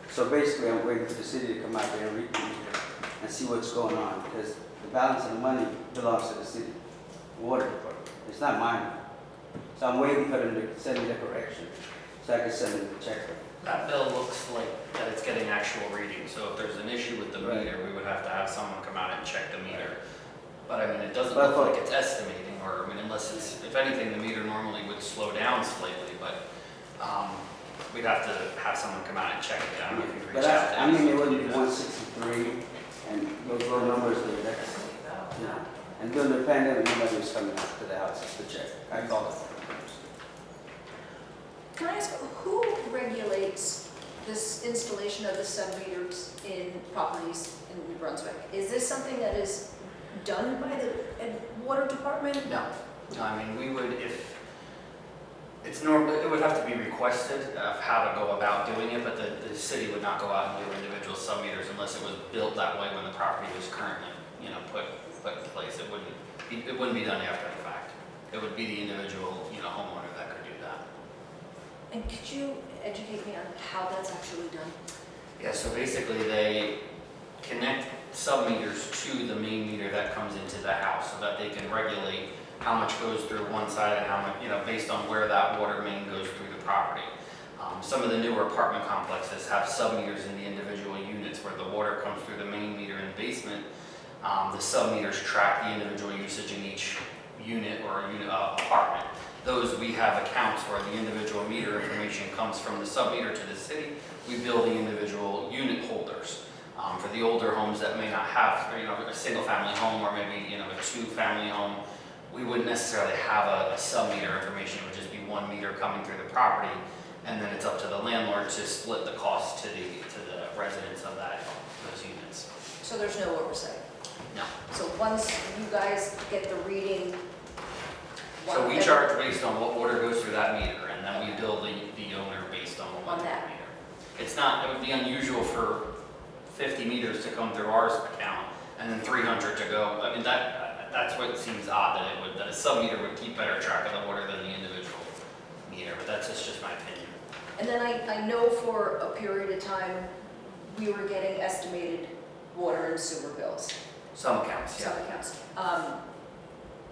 So basically, I'm waiting for the city to come out there and read the meter and see what's going on, because the balance of the money belongs to the city water department. It's not mine. So I'm waiting for them to send me the correction, so I can send them the check. That bill looks like that it's getting actual readings, so if there's an issue with the Right. meter, we would have to have someone come out and check the meter. But I mean, it doesn't But look for- like it's estimating, or, I mean, unless it's, if anything, the meter normally would slow down slightly, but we'd have to have someone come out and check it. I don't know if you've But reached out to I mean, it anyone to wouldn't do be that. 163, and those low numbers there, that's, you know. And during the pandemic, nobody was coming out to the houses to check. I called them. Can I ask, who regulates this installation of the sub-meters in properties in New Brunswick? Is this something that is done by the water department? No, no, I mean, we would, if, it's normal, it would have to be requested of how to go about doing it, but the city would not go out and do individual sub-meters unless it was built that way when the property was currently, you know, put in place. It wouldn't be done after the fact. It would be the individual, you know, homeowner that could do that. And could you educate me on how that's actually done? Yeah, so basically they connect sub-meters to the main meter that comes into the house so that they can regulate how much goes through one side and how much, you know, based on where that water main goes through the property. Some of the newer apartment complexes have sub-meters in the individual units where the water comes through the main meter in the basement. The sub-meters track the individual usage in each unit or apartment. Those, we have accounts where the individual meter information comes from the sub-meter to the city. We bill the individual unit holders. For the older homes that may not have, you know, a single-family home or maybe, you know, a 2-family home, we wouldn't necessarily have a sub-meter information. It would just be one meter coming through the property, and then it's up to the landlord to split the cost to the residents of those units. So there's no oversight? No. So once you guys get the reading. So we charge based on what water goes through that meter, and then we bill the owner based on what On went through that. the meter. It's not, it would be unusual for 50 meters to come through our account, and then 300 to go. I mean, that's what seems odd, that a sub-meter would keep better track of the water than the individual meter, but that's just my opinion. And then I know for a period of time, we were getting estimated water and sewer bills, Some accounts, some yeah. accounts.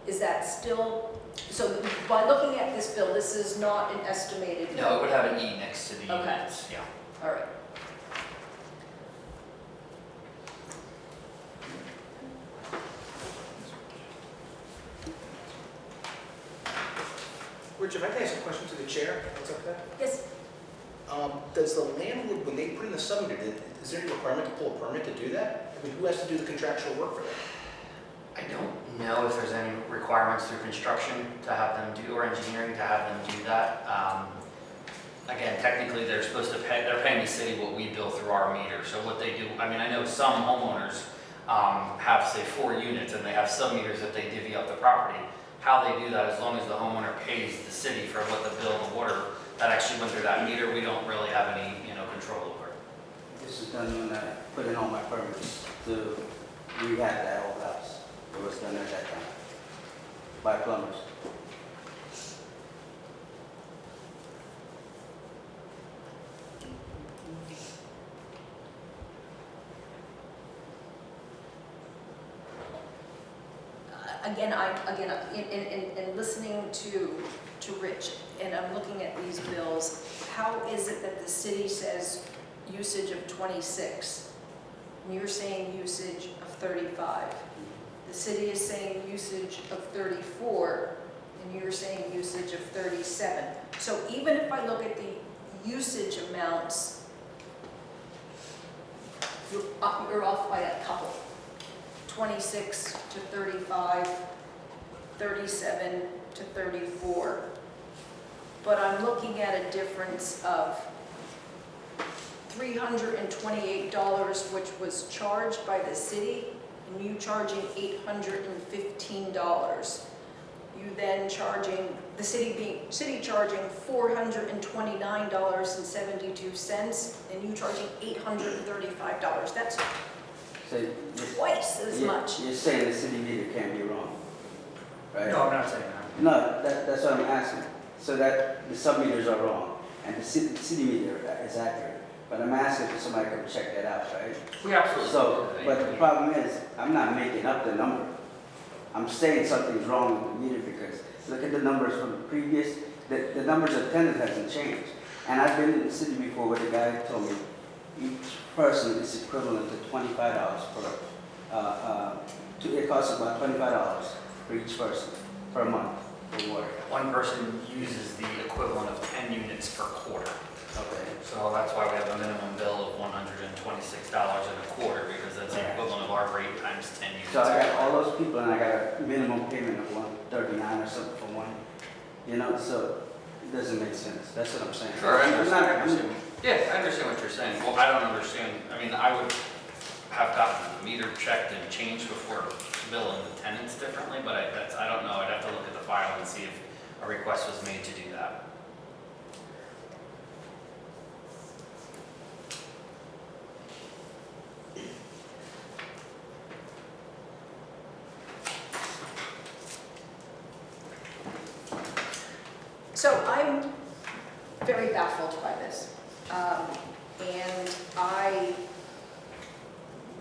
Is that still, so by looking at this bill, this is not an estimated? No, it would have an E next to the Okay. units, yeah. All right. Rich, if I can ask a question to the chair, what's up there? Yes, Does the landlord, when they put in the submeter, is there any requirement to pull a permit to do that? I mean, who has to do the contractual work for that? I don't know if there's any requirements through construction to have them do, or engineering to have them do that. Again, technically, they're supposed to pay, they're paying the city what we bill through our meter. So what they do, I mean, I know some homeowners have, say, 4 units, and they have sub-meters that they divvy up the property. How they do that, as long as the homeowner pays the city for what the bill of water that actually went through that meter, we don't really have any, control over. This is done when I put in all my permits to rehab that old house. It was done at that time by plumbers. in listening to Rich, and I'm looking at these bills, how is it that the city says usage of 26, and you're saying usage of 35? The city is saying usage of 34, and you're saying usage of 37. So even if I look at the usage amounts, you're off by a couple. 26 to 35, 37 to 34. But I'm looking at a difference of $328, which was charged by the city, and you charging $815. You then charging, the city charging $429.72, and you charging $835. That's So twice as much. You're saying the city meter can't be wrong, right? No, I'm not saying that. No, that's what I'm asking. So that the sub-meters are wrong, and the city meter is accurate. But I'm asking if somebody can check that out, right? We absolutely. So, but the problem is, I'm not making up the number. I'm saying something's wrong with the meter because look at the numbers from the previous, the numbers of tenant hasn't changed. And I've been in the city before where the guy told me each person is equivalent to $25 per, it costs about $25 for each person per month for water. One person uses the equivalent of 10 units per quarter. Okay. So that's why we have a minimum bill of $126 in a quarter, because that's the equivalent of our rate times 10 units. So I got all those people and I got a minimum payment of $139 or something for one, so it doesn't make sense. That's what I'm saying. Sure, I I'm understand. not- Yeah, I understand what you're saying. Well, I don't understand. I mean, I would have gotten the meter checked and changed before billing the tenants differently, but I don't know. I'd have to look at the file and see if a request was made to do that. So I'm very baffled by this. And I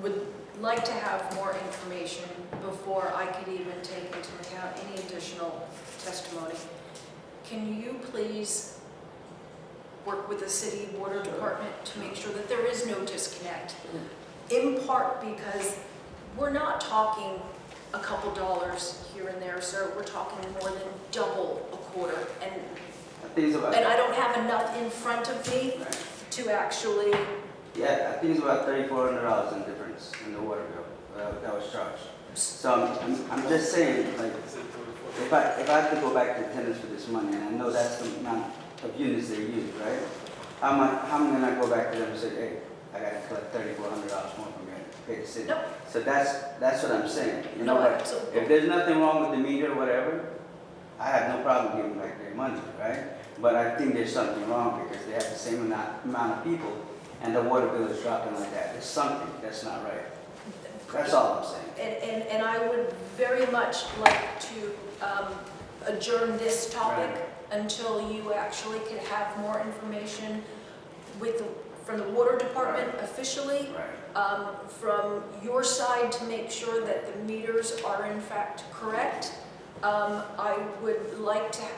would like to have more information before I could even take into account any additional testimony. Can you please work with the city water department to make sure that there is no disconnect? In part because we're not talking a couple dollars here and there, sir. We're talking more than double a quarter. And I don't have enough in front of me to actually... Yeah, I think it's about $3,400 in difference in the water bill that was charged. So I'm just saying, like, if I have to go back to tenants for this money, and I know that's the amount of units they use, right? How am I gonna go back to them and say, hey, I gotta collect $3,400 more from you to pay the city? No. So that's what I'm saying. You know No, what? absolutely. If there's nothing wrong with the meter or whatever, I have no problem giving back their money, right? But I think there's something wrong because they have the same amount of people and the water bill is dropping like that. There's something that's not right. That's all I'm saying. And I would very much like to adjourn this topic until you actually could have more information from the water department officially, from your side to make sure that the meters are in fact correct. I would like to have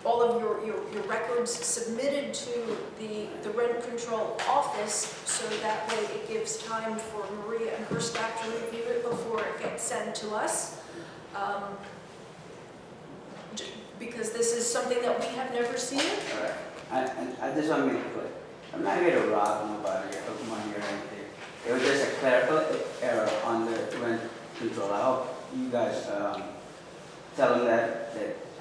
all of your records submitted to the rent control office so that way it gives time for Maria and her staff to review it before it gets sent to us. because this is something that we have never seen. Alright, I just want to make it clear. I'm not here to rob nobody or hook money or anything. It was just a clerical error on the rent control. I hope you guys tell them that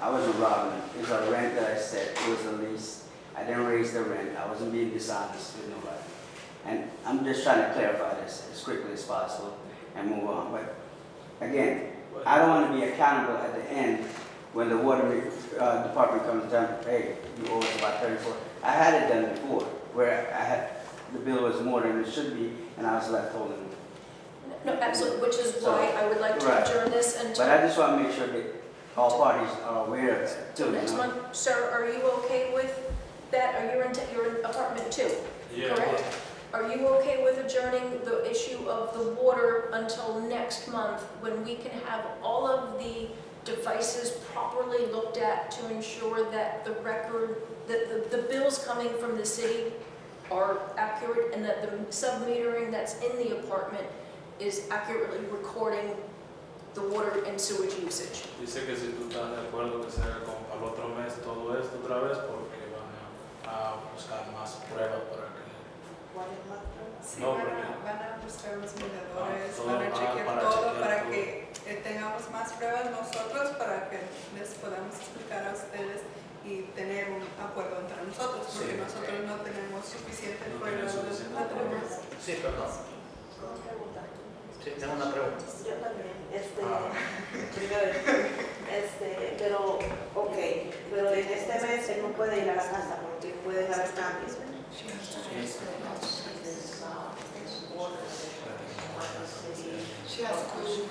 I wasn't robbing them. It was a rent that I said, it was a lease. I didn't raise the rent. I wasn't being dishonest with nobody. And I'm just trying to clarify this as quickly as possible and move on. But again, I don't want to be accountable at the end when the water department comes down, hey, you owe us about 34. I had it done before, where the bill was more than it should be, and I was left holding it. No, absolutely, which is why I would like to Right. adjourn this But until I just want to make sure that all parties are aware of that too. next you know? month. Sir, are you okay with that? Are you in apartment 2? Yeah. Correct. Are you okay with adjourning the issue of the water until next month, when we can have all of the devices properly looked at to ensure that the record, that the bills coming from the city are accurate, and that the sub-metering that's in the apartment is accurately recording the water and sewage usage? Dice que si tú estás de acuerdo que se haga como para el otro mes todo esto otra vez, porque van a buscar más pruebas para que... Sí, No, van porque- a buscar los medidores, todo, van a chequear para todo chequear para todo. que tengamos más pruebas nosotros, para que les podamos explicar a ustedes y tener un acuerdo entre nosotros, porque Sí. nosotros no tenemos suficiente No pruebas tienen suficiente de pruebas. Sí, perdón. Sí, tengo una pregunta. Yo también, Ah. primero, pero, ok, pero en este mes él no puede ir a la casa porque pueden haber cambios. She has a question.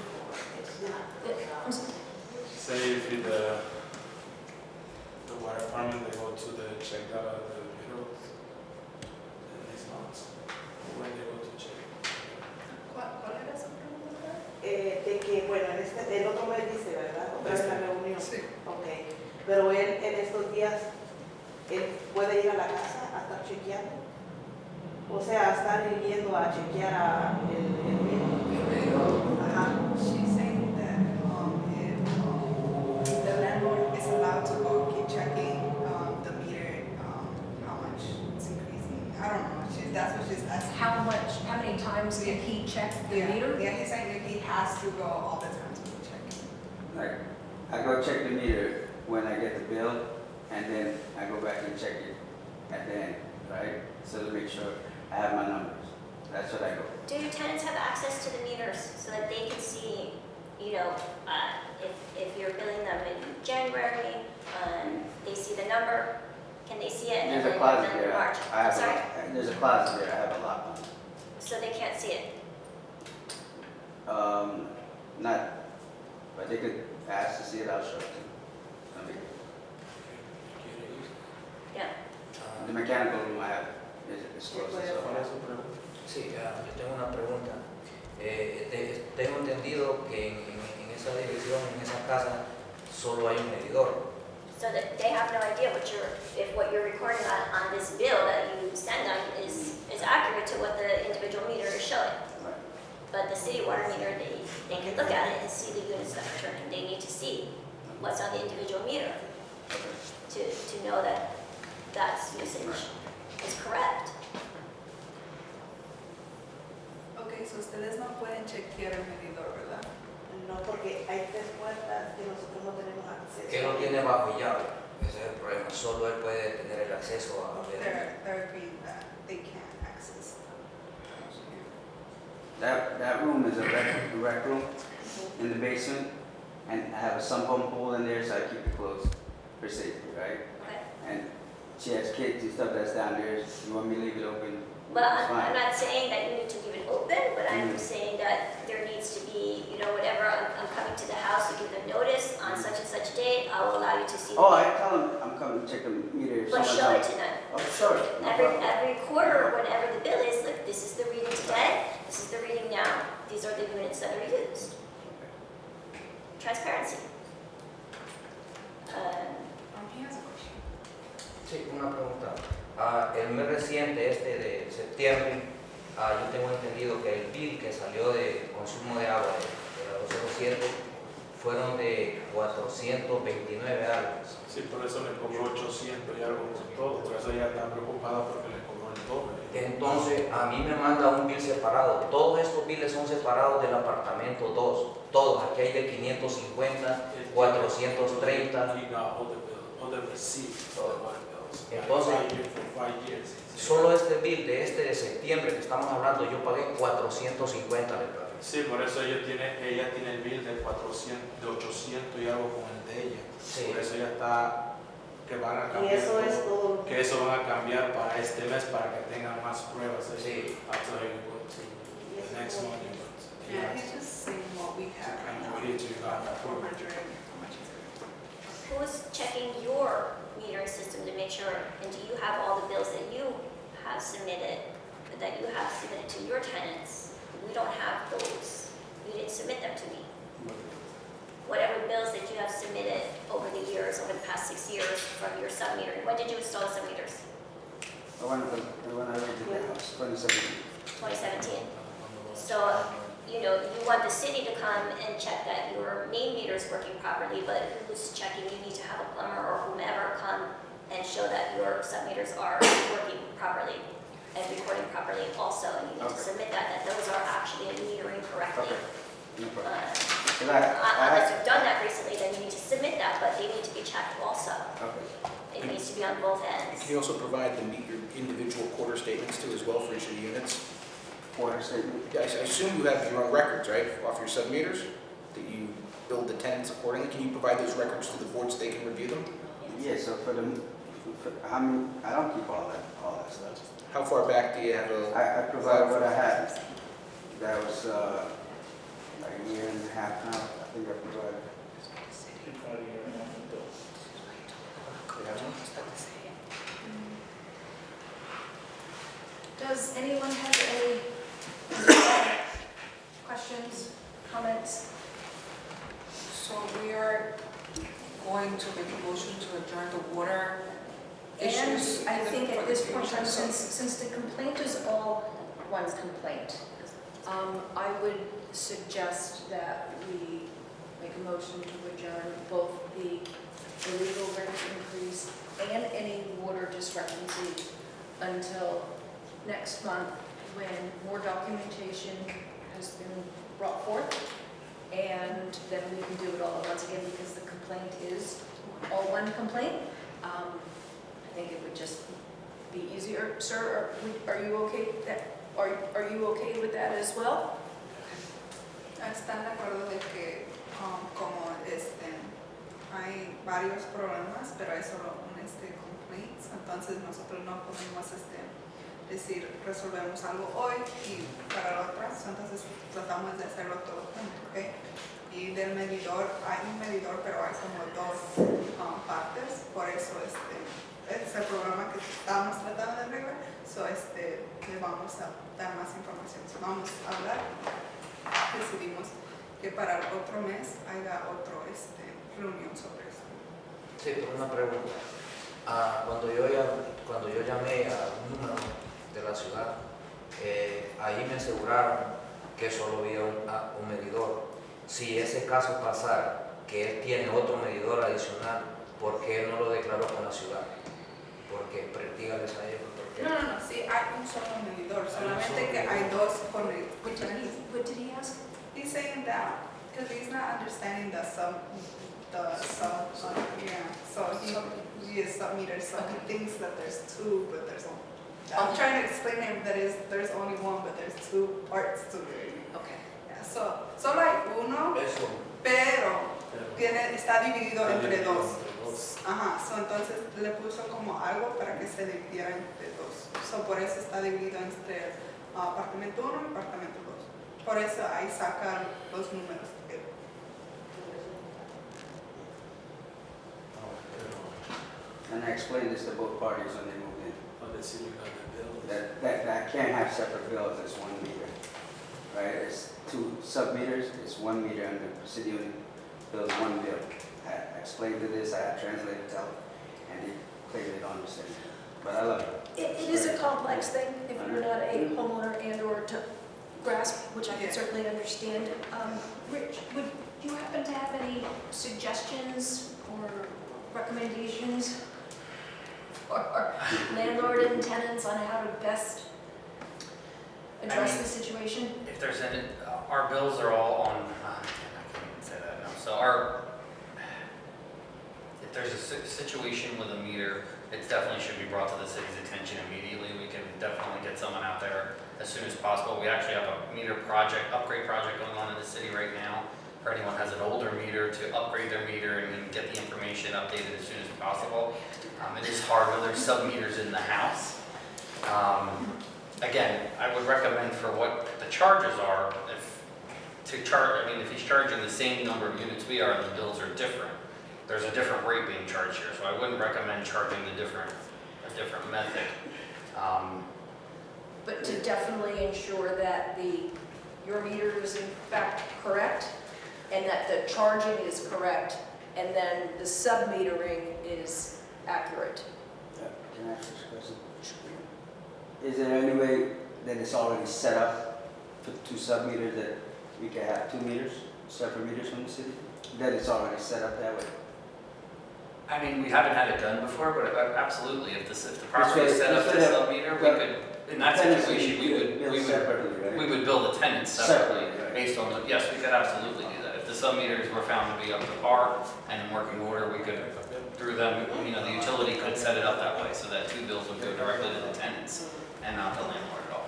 I'm sorry. Say if the water department, they go to the check the meters in these months, when they go to check. ¿Cuál era su pregunta? De que, bueno, el otro mes dice, ¿verdad? Otra vez la reunión. Sí. Ok, pero él en estos días, él puede ir a la casa a estar chequeando. O sea, a estar yendo a chequear a el mismo. Ajá. She's saying that if the landlord is allowed to go keep checking the meter, how much it's increasing. I don't know. That's what she's asking. How many times can he check the meter? Yeah, he's saying that he has to go all the time to check. Like, I go check the meter when I get the bill, and then I go back and check it at the end, right? So to make sure I have my numbers. That's what I go. Do your tenants have access to the meters so that they can see, if you're billing them in January, they see the number, can they see it? There's And a closet then in there. March? I I'm have sorry? There's a closet there. I have a lock on it. So they can't see it? Not, but they could ask to see it. I'll show it to them. I mean, Yeah. the mechanical room I have is closed. ¿Cuál So. es su pregunta? Sí, yo tengo una pregunta. Tengo entendido que en esa dirección, en esa casa, solo hay un medidor. So that they have no idea if what you're recording on this bill that you send them is accurate to what the individual meter is showing. Right. But the city water meter, they can look at it and see the units that are turning. They need to see what's on the individual meter to know that that's usage is correct. Okay, so ustedes no pueden chequear el medidor, ¿verdad? No, porque hay 3 puertas que nosotros no tenemos acceso. Que no tiene bajo llave. Ese es el problema. Solo él puede tener el acceso a ver. They're agreeing that they can't access. That room is a rec room in the basement, and I have a sump pump hole in there, so I keep it closed for safety, right? Okay. And she has kids and stuff that's down there. You want me to leave it open? Well, It's I'm fine. not saying that you need to leave it open, but I'm Mhm. saying that there needs to be, whatever, I'm coming to the house, you give them notice on such and such date, I will allow you to see. Oh, I tell them I'm coming to check the meter. if But someone's show on- it to them. Oh, sure. No problem. Every quarter, or whenever the bill is, look, this is the reading today, this is the reading now, these are the units that are used. Transparency. He has a question. Sí, una pregunta. El mes reciente, de septiembre, yo tengo entendido que el bill que salió de consumo de agua de la 207 fueron de 429 algo. Sí, por eso le cobró 800 y algo por todo, por eso ella está preocupada porque le cobró el doble. Entonces a mí me manda un bill separado. Todos estos billes son separados del apartamento 2. Todos, aquí hay de 550, 430. He got all the receipts, all the bills. Entonces, For 5 years. solo este bill de septiembre que estamos hablando, yo pagué 450 de plata. Sí, por eso ella tiene el bill de 400, de 800 y algo con el de ella. Sí. Por eso ella está, que van a Y cambiar eso es todo, todo. que eso van a cambiar para este mes para que tengan más pruebas. Sí. After you go to the next one, you go to. Yeah, he's just saying what we have right now. Here you go. 400, how much is it? Who's checking your metering system to make sure, and do you have all the bills that you have submitted to your tenants? We don't have those. You didn't submit them to me. Whatever bills that you have submitted over the years, over the past 6 years from your sub-metering, when did you install sub-meters? When I rented the house, 2017. 2017. So, you want the city to come and check that your main meter is working properly, but who's checking? You need to have a plumber or whomever come and show that your sub-meters are working properly and recording properly also, and you need to submit that those are actually metering correctly. No problem. 'Cause Unless you've done that recently, then you need to submit that, but they need to be checked also. Okay. It needs to be on both ends. Can you also provide your individual quarter statements too as well for each of the units? Quarter statement. Yeah, I assume you have your own records, right, off your sub-meters, that you build the tenants accordingly. Can you provide those records to the board so they can review them? Yeah, so I don't keep all that stuff. How far back do you have I provide what I had. That was a year and a half now. I think I provided. Does anyone have any questions, comments? So we are going to make a motion to adjourn the water issues. And I think at this point, for the future, so- since the complaint is all one complaint, I would suggest that we make a motion to adjourn both the illegal rent increase and any water discrepancy until next month, when more documentation has been brought forth, and then we can do it all at once again, because the complaint is all one complaint. I think it would just be easier. Sir, are you okay with that? Are you okay with that as well? Están de acuerdo de que como hay varios problemas, pero hay solo un complaints, entonces nosotros no podemos decir resolvemos algo hoy y para la otra, entonces tratamos de hacerlo todo junto, ¿ok? Y del medidor, hay un medidor, pero hay como dos partes, por eso este es el programa que estamos tratando de arreglar, le vamos a dar más información. So, vamos a hablar, decidimos que para el otro mes haya otro reunión sobre eso. Sí, pero una pregunta. Cuando yo llamé a un número de la ciudad, ahí me aseguraron que solo había un medidor. Si ese caso pasara, que él tiene otro medidor adicional, ¿por qué no lo declaró con la ciudad? Porque dígales a ellos. No, sí, hay un solo medidor, solamente que hay dos con el. What did he ask? He's saying that because he's not understanding the sub, yeah. So he is sub-meter, so he thinks that there's two, but there's only. I'm trying to explain to him that there's only one, but there's two parts to it. Okay. Yeah, so solo hay uno, Eso. pero está dividido entre dos. Ajá, so entonces le puso como algo para que se dividiera entre dos. So por eso está dividido entre apartamento 1 y apartamento 2. Por eso ahí sacan los números. And I explained this to both parties when they moved in. But the city got the bill. That can't have separate bills as 1 meter, right? It's 2 sub-meters, it's 1 meter, and the city bills 1 bill. I explained to this, I had translated to them, and they clearly don't understand. But I love it. It is a complex thing if you're not a homeowner and or to grasp, which I can Yeah. certainly understand. Rich, would you happen to have any recommendations for our landlord and tenants on how to best address the situation? If there's any, our bills are all on, I can't even say that now. So if there's a situation with a meter, it definitely should be brought to the city's attention immediately. We can definitely get someone out there as soon as possible. We actually have a meter project, upgrade project going on in the city right now. For anyone has an older meter, to upgrade their meter and get the information updated as soon as possible. It is hard when there's sub-meters in the house. Again, I would recommend for what the charges are, if he's charging the same number of units we are, the bills are different. There's a different rate being charged here, so I wouldn't recommend charging a different method. But to definitely ensure that your meter is in fact correct, and that the charging is correct, and then the sub-metering is accurate. Can I ask this question? Is there any way that it's already set up for 2 sub-meters that we can have 2 meters, separate meters from the city? That it's already set up that way? I mean, we haven't had it done before, but absolutely, if the property is set up as a sub-meter, we could, in that situation, we would bill the tenants separately based on the, yes, we could absolutely do that. If the sub-meters were found to be up to par and in working order, we could, through them, the utility could set it up that way so that 2 bills would go directly to the tenants and not the landlord at all.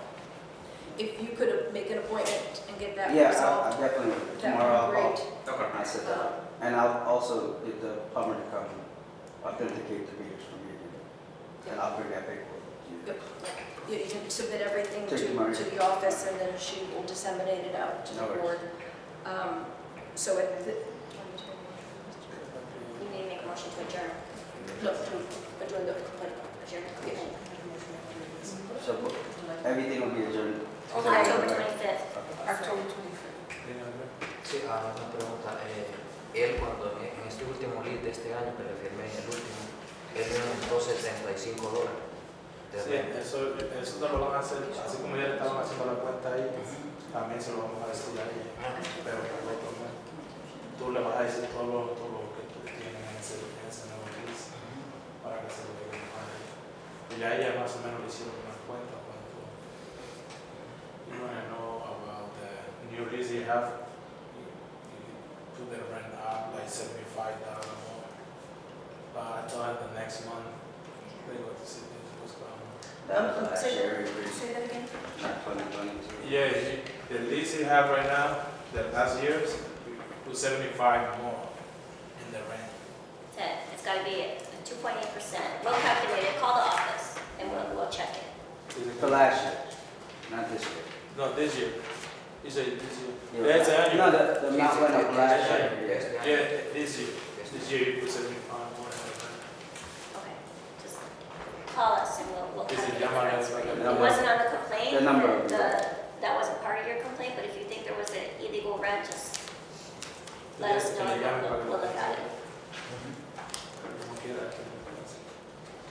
If you could make an appointment and get that Yeah, resolved, I definitely, that tomorrow would be I'll great. Okay. I'll set that up. And I'll also get the plumber to come authenticate the meters from you. And I'll bring that paperwork to you. Yep. You can submit everything Take tomorrow. to the office, and then she will disseminate it out to the No worries. board. So at the, You need to make a motion to adjourn. no, to adjourn the complaint. Adjourn. Yes. So everything will be adjourned. October 25th. October 25th. Sí, una pregunta. Él cuando en este último lead de este año que le firmé en el último, él me aumentó $75 de Sí, renta. eso te lo van a hacer, así como ya le estaban haciendo la cuenta ahí, también se lo vamos a decir a ella. Pero por lo otro, tú le vas a decir todo lo que tú tienes en ese nuevo lease para que se lo digan a ella. Y ya ella más o menos le hicieron una cuenta cuando you want to know about the new lease you have, you put the rent up like $75 more. But I thought the next month they go to see what's going on. That was last Say year, Say that again? not 2022. Yeah, the lease you have right now, the last years, you put 75 more in the rent. It's got to be at 2.8%. We'll calculate it. Call the office and we'll check it. Is it For last year, not this year. No, this year. You say this year. Yeah. That's annual. No, the amount went up last year. Yeah. Yeah, this year. This year you put 75 more in the rent. Okay. Just call us and we'll Is it calculate the Yamada? rents for you. The It wasn't on the complaint. The number. That wasn't part of your complaint, but if you think there was an illegal rent, just let Yes, us know can I and we'll look at it. Okay, that can-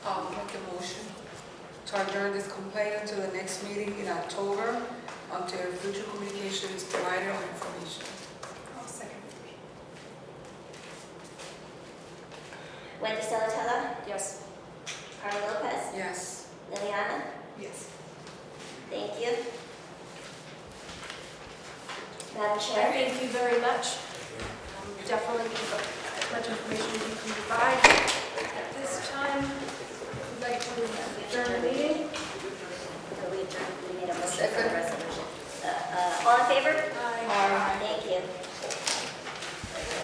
I'll make a motion to adjourn this complaint until the next meeting in October until future communication is provided or information. I'll second. Wendy Salatella, Yes. Carla Lopez, Yes. Liliana, Yes. thank you. Madam I Chair. thank you very much. Definitely as much information as you can provide. At this time, we'd like to adjourn the meeting.